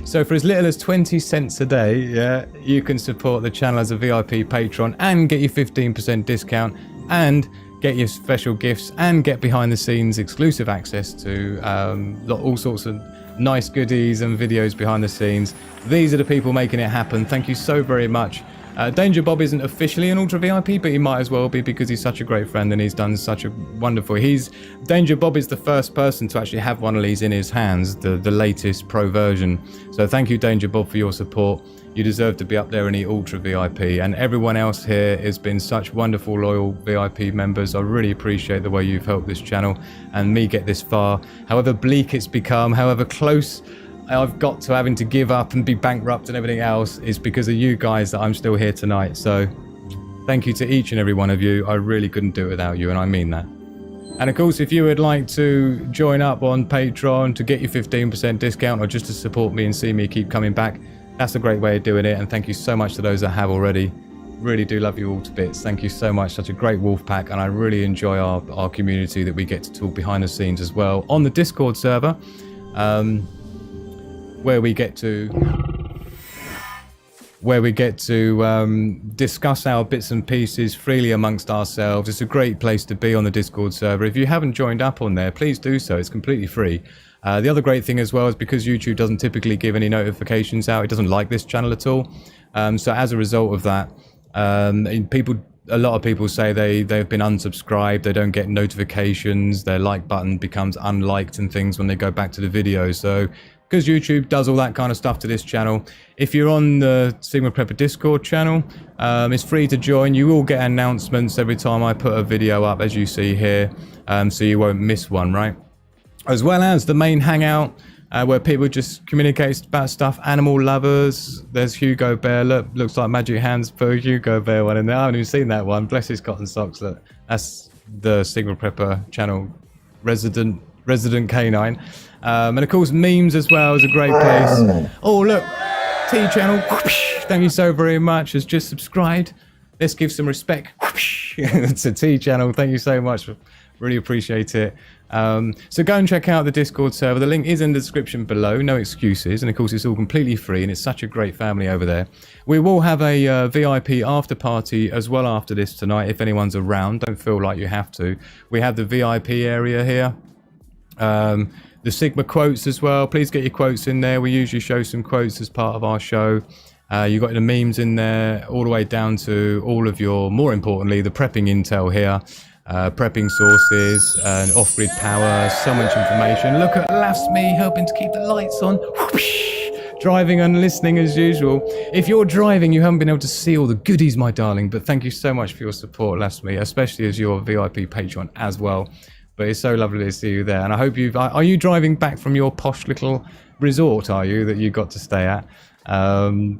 So for as little as 20 cents a day, yeah, you can support the channel as a VIP patron and get your 15% discount and get your special gifts and get behind the scenes exclusive access to all sorts of nice goodies and videos behind the scenes. These are the people making it happen. Thank you so very much. Danger Bob isn't officially an Ultra VIP, but he might as well be because he's such a great friend and he's done such a wonderful... Danger Bob is the first person to actually have one of these in his hands, the latest pro version. So thank you, Danger Bob, for your support. You deserve to be up there in the Ultra VIP. And everyone else here has been such wonderful, loyal VIP members. I really appreciate the way you've helped this channel and me get this far. However bleak it's become, however close I've got to having to give up and be bankrupt and everything else, is because of you guys that I'm still here tonight. So thank you to each and every one of you. I really couldn't do it without you, and I mean that. And of course, if you would like to join up on Patreon to get your 15% discount or just to support me and see me keep coming back, that's a great way of doing it. And thank you so much to those that have already. Really do love you all to bits. Thank you so much. Such a great wolf pack, and I really enjoy our community that we get to talk behind the scenes as well on the Discord server. Where we get to discuss our bits and pieces freely amongst ourselves. It's a great place to be on the Discord server. If you haven't joined up on there, please do so. It's completely free. The other great thing as well is because YouTube doesn't typically give any notifications out, it doesn't like this channel at all. So as a result of that, a lot of people say they've been unsubscribed, they don't get notifications, their like button becomes unliked and things when they go back to the video. So because YouTube does all that kind of stuff to this channel, if you're on the Sigma Prepper Discord channel, it's free to join. You will get announcements every time I put a video up, as you see here, so you won't miss one, right? As well as the main hangout, where people just communicate about stuff. Animal lovers, there's Hugo Bear. Look, looks like Magic Hands put a Hugo Bear one in there. I haven't even seen that one. Bless his cotton socks. Look, that's the Sigma Prepper channel resident canine. And of course, memes as well is a great place. Oh, look, T channel, thank you so very much, has just subscribed. Let's give some respect to T channel. Thank you so much. Really appreciate it. So go and check out the Discord server. The link is in the description below. No excuses. And of course, it's all completely free and it's such a great family over there. We will have a VIP after party as well after this tonight if anyone's around. Don't feel like you have to. We have the VIP area here. The Sigma quotes as well. Please get your quotes in there. We usually show some quotes as part of our show. You got the memes in there all the way down to all of your, more importantly, the prepping intel here. Prepping sources and off-grid power, so much information. Look at Lasme helping to keep the lights on. Driving and listening as usual. If you're driving, you haven't been able to see all the goodies, my darling, but thank you so much for your support, Lasme, especially as your VIP patron as well. But it's so lovely to see you there. And I hope are you driving back from your posh little resort, are you, that you got to stay at?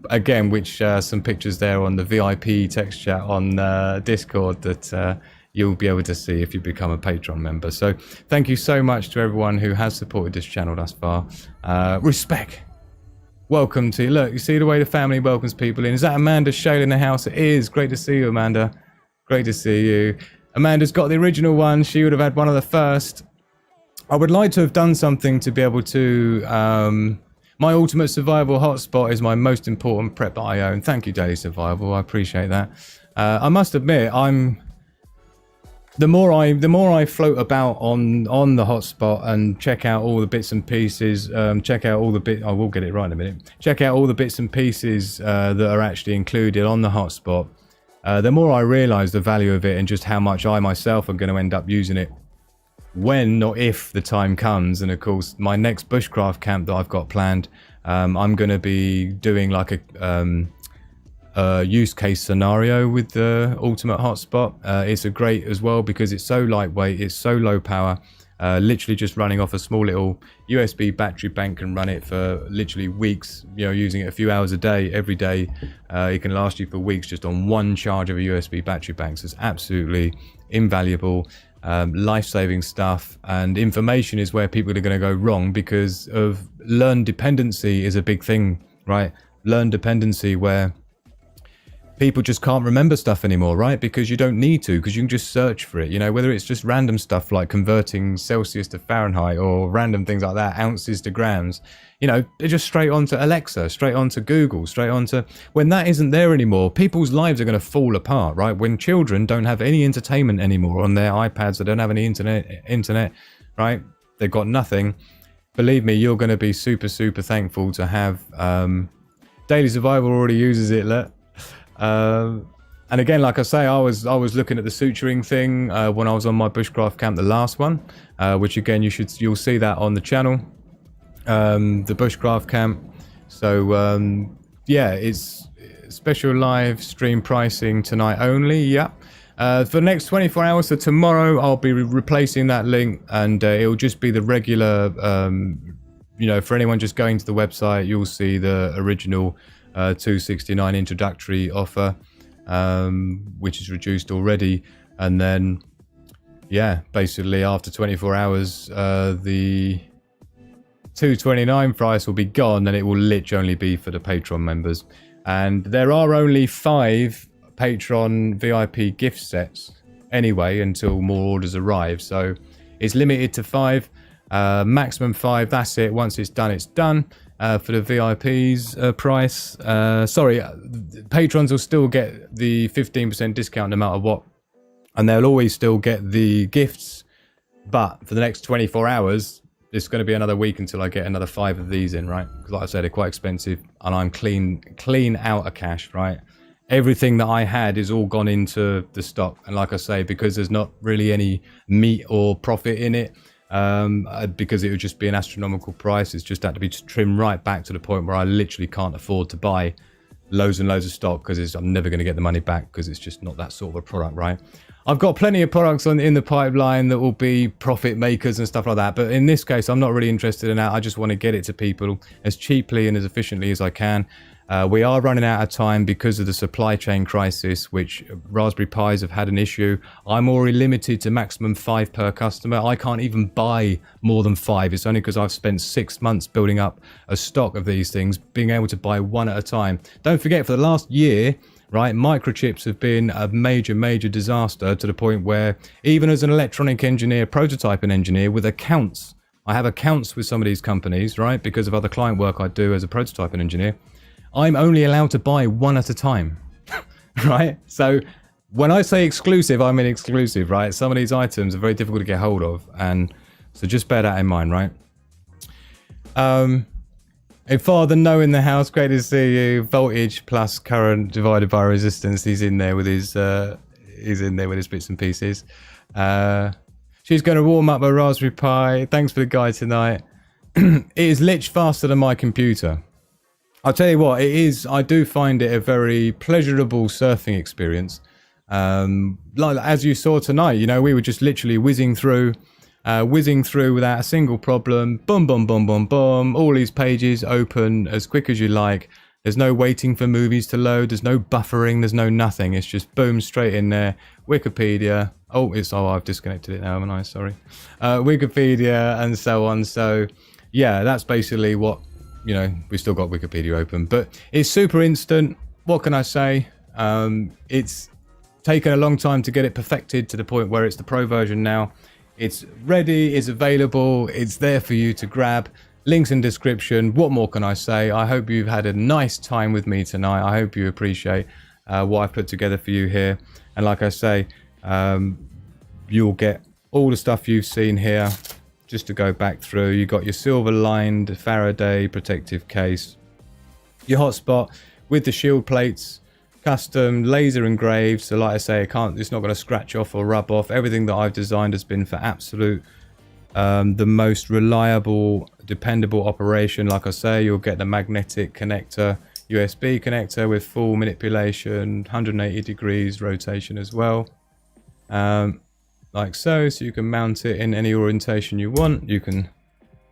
Again, which some pictures there on the VIP text chat on Discord that you'll be able to see if you become a Patreon member. So thank you so much to everyone who has supported this channel thus far. Respect. Welcome to, look, you see the way the family welcomes people in. Is that Amanda Shale in the house? It is. Great to see you, Amanda. Great to see you. Amanda's got the original one. She would have had one of the first. I would like to have done something to be able to... my ultimate survival hotspot is my most important prep that I own. Thank you, Daily Survival. I appreciate that. I must admit, the more I float about on the hotspot and check out all the bits and pieces, I will get it right in a minute. Check out all the bits and pieces that are actually included on the hotspot. The more I realise the value of it and just how much I myself am going to end up using it when, not if, the time comes. And of course, my next bushcraft camp that I've got planned, I'm going to be doing like a use case scenario with the ultimate hotspot. It's a great as well because it's so lightweight, it's so low power. Literally just running off a small little USB battery bank can run it for literally weeks, you know, using it a few hours a day, every day. It can last you for weeks just on one charge of a USB battery bank. So it's absolutely invaluable, life-saving stuff. And information is where people are going to go wrong because of learned dependency is a big thing, right? Learned dependency where people just can't remember stuff anymore, right? Because you don't need to, because you can just search for it, you know, whether it's just random stuff like converting Celsius to Fahrenheit or random things like that, ounces to grams, you know, they're just straight onto Alexa, straight onto Google, straight onto... When that isn't there anymore, people's lives are going to fall apart, right? When children don't have any entertainment anymore on their iPads, they don't have any internet, right? They've got nothing. Believe me, you're going to be super, super thankful to have... Daily Survival already uses it, look. And again, like I say, I was looking at the suturing thing when I was on my bushcraft camp, the last one, which again you'll see that on the channel, the bushcraft camp. So yeah, it's special live stream pricing tonight only. Yeah, for the next 24 hours. So tomorrow I'll be replacing that link, and it'll just be the regular. You know, for anyone just going to the website, you'll see the original. 269 introductory offer, which is reduced already, and then yeah, basically after 24 hours the 229 price will be gone, and it will literally only be for the Patreon members. And there are only 5 Patreon VIP gift sets anyway until more orders arrive, so it's limited to 5, maximum 5. That's it. Once it's done, it's done. For the VIPs price, sorry, patrons will still get the 15% discount no matter what, and they'll always still get the gifts, but for the next 24 hours it's going to be another week until I get another 5 of these in, right? Because like I said, they're quite expensive, and I'm clean out of cash, right? Everything that I had is all gone into the stock, and like I say, because there's not really any meat or profit in it, because it would just be an astronomical price, it's just had to be trimmed right back to the point where I literally can't afford to buy loads and loads of stock, because I'm never going to get the money back, because it's just not that sort of a product, right? I've got plenty of products in the pipeline that will be profit makers and stuff like that, but in this case I'm not really interested in that. I just want to get it to people as cheaply and as efficiently as I can. We are running out of time because of the supply chain crisis, which Raspberry Pis have had an issue. I'm already limited to maximum 5 per customer. I can't even buy more than 5. It's only because I've spent 6 months building up a stock of these things, being able to buy 1 at a time. Don't forget, for the last year, right, microchips have been a major disaster, to the point where even as an electronic engineer, prototyping engineer with accounts, I have accounts with some of these companies, right, because of other client work I do as a prototyping engineer, I'm only allowed to buy 1 at a time, right? So when I say exclusive, I mean exclusive, right? Some of these items are very difficult to get hold of, and so just bear that in mind, right? A Father No in the house, great to see you. Voltage plus current divided by resistance. He's in there with his bits and pieces. She's going to warm up a Raspberry Pi. Thanks for the guide tonight. It is lit faster than my computer. I'll tell you what, it is. I do find it a very pleasurable surfing experience. Like as you saw tonight, you know, we were just literally whizzing through without a single problem. Boom, boom, boom, boom, boom. All these pages open as quick as you like. There's no waiting for movies to load. There's no buffering. There's no nothing. It's just boom, straight in there. Wikipedia. Oh, I've disconnected it now, haven't I? Sorry. Wikipedia and so on. So yeah, that's basically what. You know, we've still got Wikipedia open, but it's super instant. What can I say? It's taken a long time to get it perfected to the point where it's the pro version now. It's ready, it's available, it's there for you to grab. Links in description. What more can I say? I hope you've had a nice time with me tonight. I hope you appreciate what I've put together for you here. And like I say, you'll get all the stuff you've seen here. Just to go back through, you got your silver lined Faraday protective case, your hotspot with the shield plates, custom laser engraved. So like I say, it's not going to scratch off or rub off. Everything that I've designed has been for absolute the most reliable, dependable operation. Like I say, you'll get the magnetic connector, USB connector with full manipulation, 180 degrees rotation as well. Like so you can mount it in any orientation you want. You can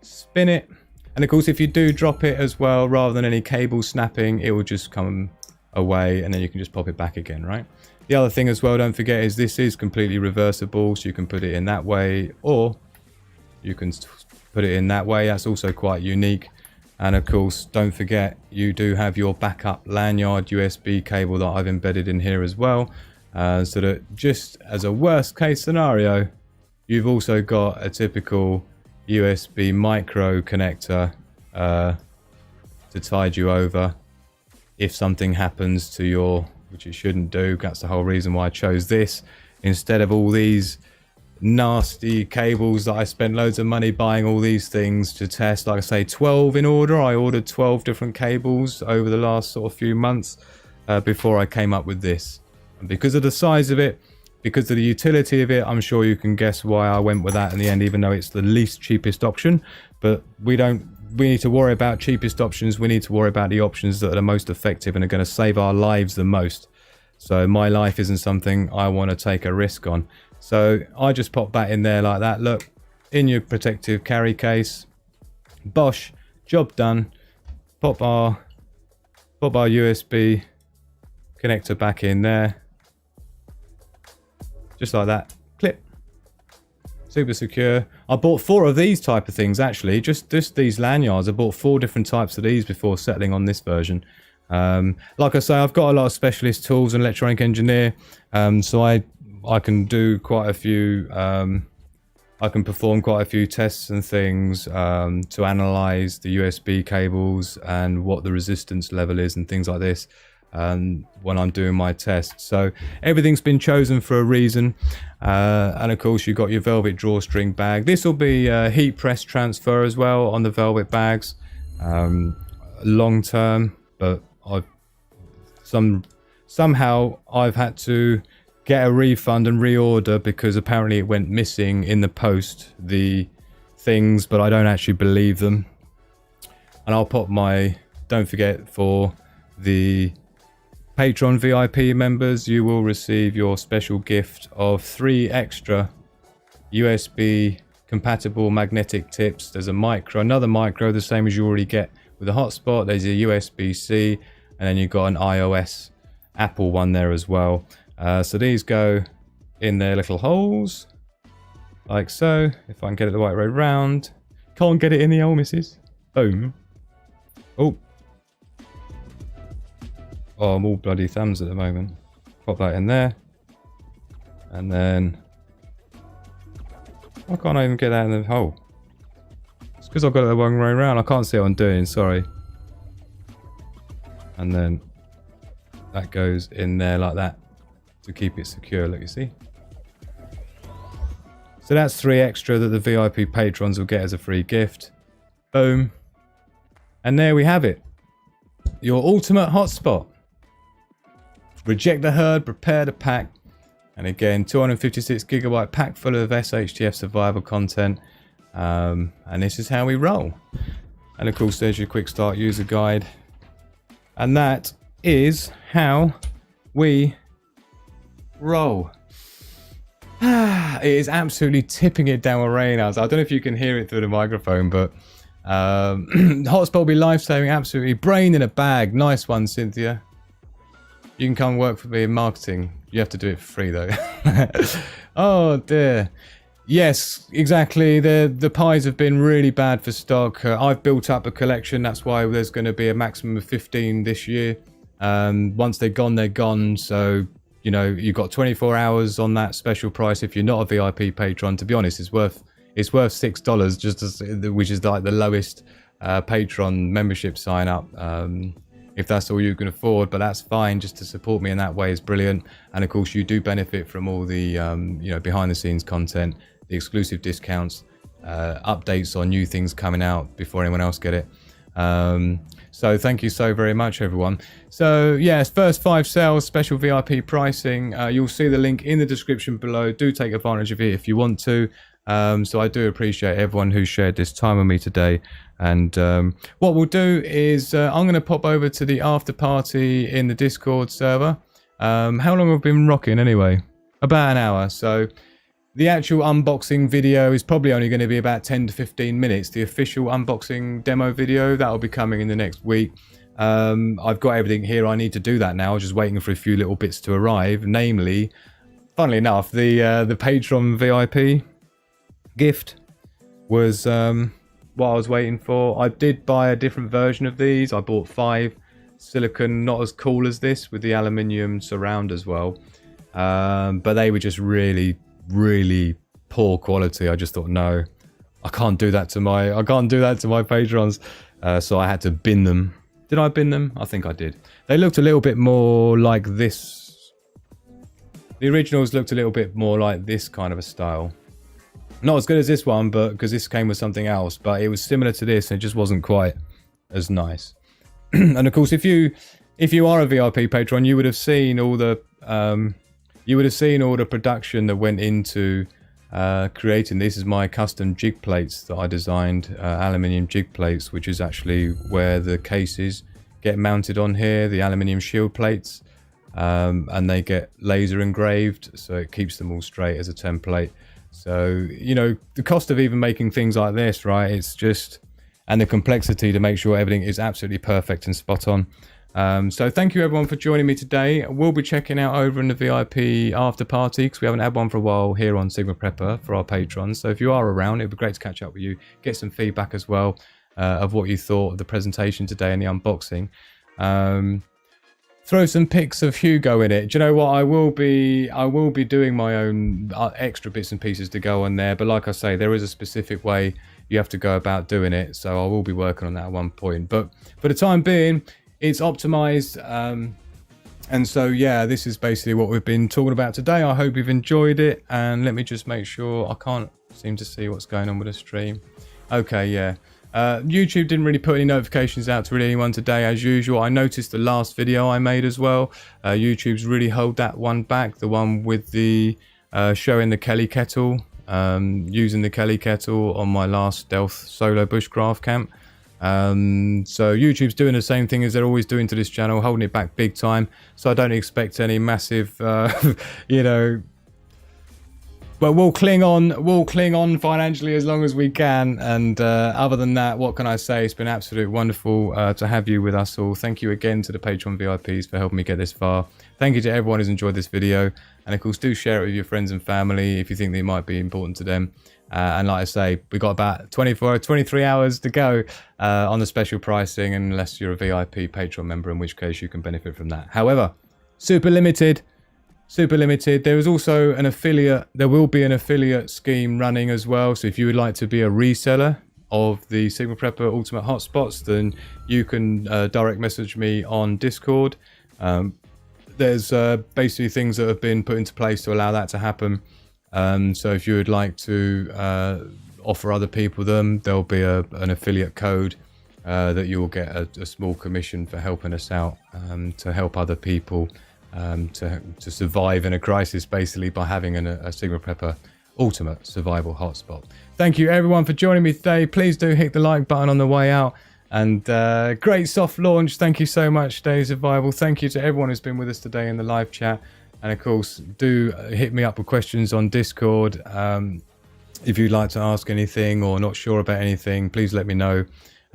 spin it, and of course if you do drop it as well, rather than any cable snapping, it will just come away and then you can just pop it back again, right? The other thing as well, don't forget, is this is completely reversible, so you can put it in that way or you can put it in that way. That's also quite unique. And of course, don't forget, you do have your backup lanyard USB cable that I've embedded in here as well. So that just as a worst case scenario, you've also got a typical USB micro connector to tide you over if something happens to your, which it shouldn't do. That's the whole reason why I chose this instead of all these nasty cables that I spent loads of money buying all these things to test. Like I say, 12 in order. I ordered 12 different cables over the last sort of few months before I came up with this. And because of the size of it, because of the utility of it, I'm sure you can guess why I went with that in the end, even though it's the least cheapest option. But we need to worry about cheapest options. We need to worry about the options that are the most effective and are going to save our lives the most. So my life isn't something I want to take a risk on. So I just pop that in there like that. Look, in your protective carry case. Bosh, job done. Pop our USB connector back in there. Just like that. Clip. Super secure. I bought 4 of these type of things actually. Just these lanyards. I bought 4 different types of these before settling on this version. Like I say, I've got a lot of specialist tools and electronic engineer. So I can do quite a few. I can perform quite a few tests and things to analyze the USB cables and what the resistance level is and things like this. When I'm doing my tests, so everything's been chosen for a reason. And of course, you've got your velvet drawstring bag. This will be heat press transfer as well on the velvet bags, long term. But somehow I've had to get a refund and reorder because apparently it went missing in the post, the things, but I don't actually believe them. And I'll pop don't forget, for the Patreon VIP members, you will receive your special gift of 3 extra USB compatible magnetic tips. There's another micro, the same as you already get with the hotspot. There's a USB-C, and then you've got an iOS Apple one there as well. So these go in their little holes, like so. If I can get it the right way round. Can't get it in the hole, missus. Boom. Oh, I'm all bloody thumbs at the moment. Pop that in there. And then why can't I even get that in the hole? It's because I've got it the wrong way around. I can't see what I'm doing, sorry. And then that goes in there like that to keep it secure, look, you see. So that's 3 extra that the VIP patrons will get as a free gift. Boom. And there we have it. Your ultimate hotspot. Reject the herd, prepare the pack. And again, 256 gigabyte pack full of SHTF survival content. And this is how we roll. And of course, there's your quick start user guide. And that is how we roll. It is absolutely tipping it down with rain. I don't know if you can hear it through the microphone, but hotspot will be life-saving, absolutely. Brain in a bag. Nice one, Cynthia. You can come work for me in marketing. You have to do it for free though. Oh dear. Yes, exactly. The pies have been really bad for stock. I've built up a collection. That's why there's going to be a maximum of 15 this year. Once they're gone, they're gone. So you know, you've got 24 hours on that special price. If you're not a VIP patron, to be honest, it's worth $6, just as, which is like the lowest patron membership sign up, if that's all you can afford. But that's fine, just to support me in that way is brilliant. And of course you do benefit from all the you know, behind the scenes content, the exclusive discounts, updates on new things coming out before anyone else get it. So thank you so very much, everyone. So yes, first 5 sales, special VIP pricing. You'll see the link in the description below. Do take advantage of it if you want to. So I do appreciate everyone who shared this time with me today. And what we'll do is I'm going to pop over to the after party in the Discord server. How long have we been rocking anyway? About an hour. So the actual unboxing video is probably only going to be about 10 to 15 minutes. The official unboxing demo video, that will be coming in the next week. I've got everything here. I need to do that now. I was just waiting for a few little bits to arrive. Namely, funnily enough, the Patreon VIP gift was what I was waiting for. I did buy a different version of these. I bought 5 silicon, not as cool as this, with the aluminium surround as well. But they were just really poor quality. I just thought, no, I can't do that to my patrons. So I had to bin them. Did I bin them? I think I did. They looked a little bit more like this. The originals looked a little bit more like this kind of a style. Not as good as this one, but because this came with something else, but it was similar to this and it just wasn't quite as nice. And of course, if you are a VIP patron, you would have seen all the production that went into creating. This is my custom jig plates that I designed, aluminium jig plates, which is actually where the cases get mounted on here, the aluminium shield plates, and they get laser engraved, so it keeps them all straight as a template. So, you know, the cost of even making things like this, right, it's just, and the complexity to make sure everything is absolutely perfect and spot on. So thank you everyone for joining me today. We'll be checking out over in the VIP after party, because we haven't had one for a while here on Sigma Prepper for our patrons. So if you are around, it'd be great to catch up with you, get some feedback as well of what you thought of the presentation today and the unboxing. Throw some pics of Hugo in it. Do you know what? I will be doing my own extra bits and pieces to go on there. But like I say, there is a specific way you have to go about doing it. So I will be working on that at one point. But for the time being, it's optimized. And so, yeah, this is basically what we've been talking about today. I hope you've enjoyed it. And let me just make sure. I can't seem to see what's going on with the stream. Okay, yeah. YouTube didn't really put any notifications out to really anyone today, as usual. I noticed the last video I made as well. YouTube's really held that one back, the one with the showing the Kelly kettle, using the Kelly kettle on my last stealth solo bushcraft camp. So YouTube's doing the same thing as they're always doing to this channel, holding it back big time. So I don't expect any massive, you know. But we'll cling on financially as long as we can. And other than that, what can I say? It's been absolutely wonderful to have you with us all. Thank you again to the Patreon VIPs for helping me get this far. Thank you to everyone who's enjoyed this video. And of course, do share it with your friends and family if you think that it might be important to them. And like I say, we've got about 23 hours to go on the special pricing, unless you're a VIP Patreon member, in which case you can benefit from that. However, super limited. There is also an affiliate. There will be an affiliate scheme running as well. So if you would like to be a reseller of the Sigma Prepper Ultimate Hotspots, then you can direct message me on Discord. There's basically things that have been put into place to allow that to happen. So if you would like to offer other people them, there'll be an affiliate code that you will get a small commission for helping us out to help other people to survive in a crisis, basically, by having a Sigma Prepper Ultimate Survival Hotspot. Thank you everyone for joining me today. Please do hit the like button on the way out. And great soft launch. Thank you so much, Day Survival. Thank you to everyone who's been with us today in the live chat. And of course, do hit me up with questions on Discord. If you'd like to ask anything or not sure about anything, please let me know.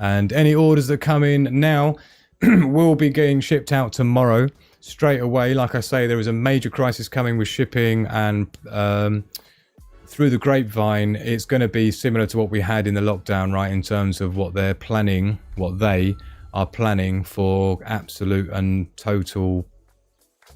And any orders that come in now will be getting shipped out tomorrow straight away. Like I say, there is a major crisis coming with shipping, and through the grapevine, it's going to be similar to what we had in the lockdown, right, in terms of what they're planning, what they are planning for absolute and total,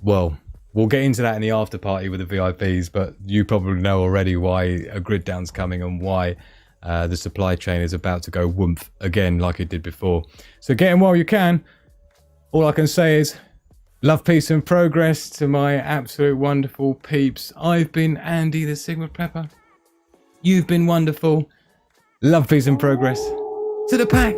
well, We'll get into that in the after party with the VIPs, but you probably know already why a grid down's coming and why the supply chain is about to go woomph again like it did before. So get in while you can. All I can say is love, peace and progress to my absolute wonderful peeps. I've been Andy the Sigma Prepper. You've been wonderful. Love, peace and progress to the pack.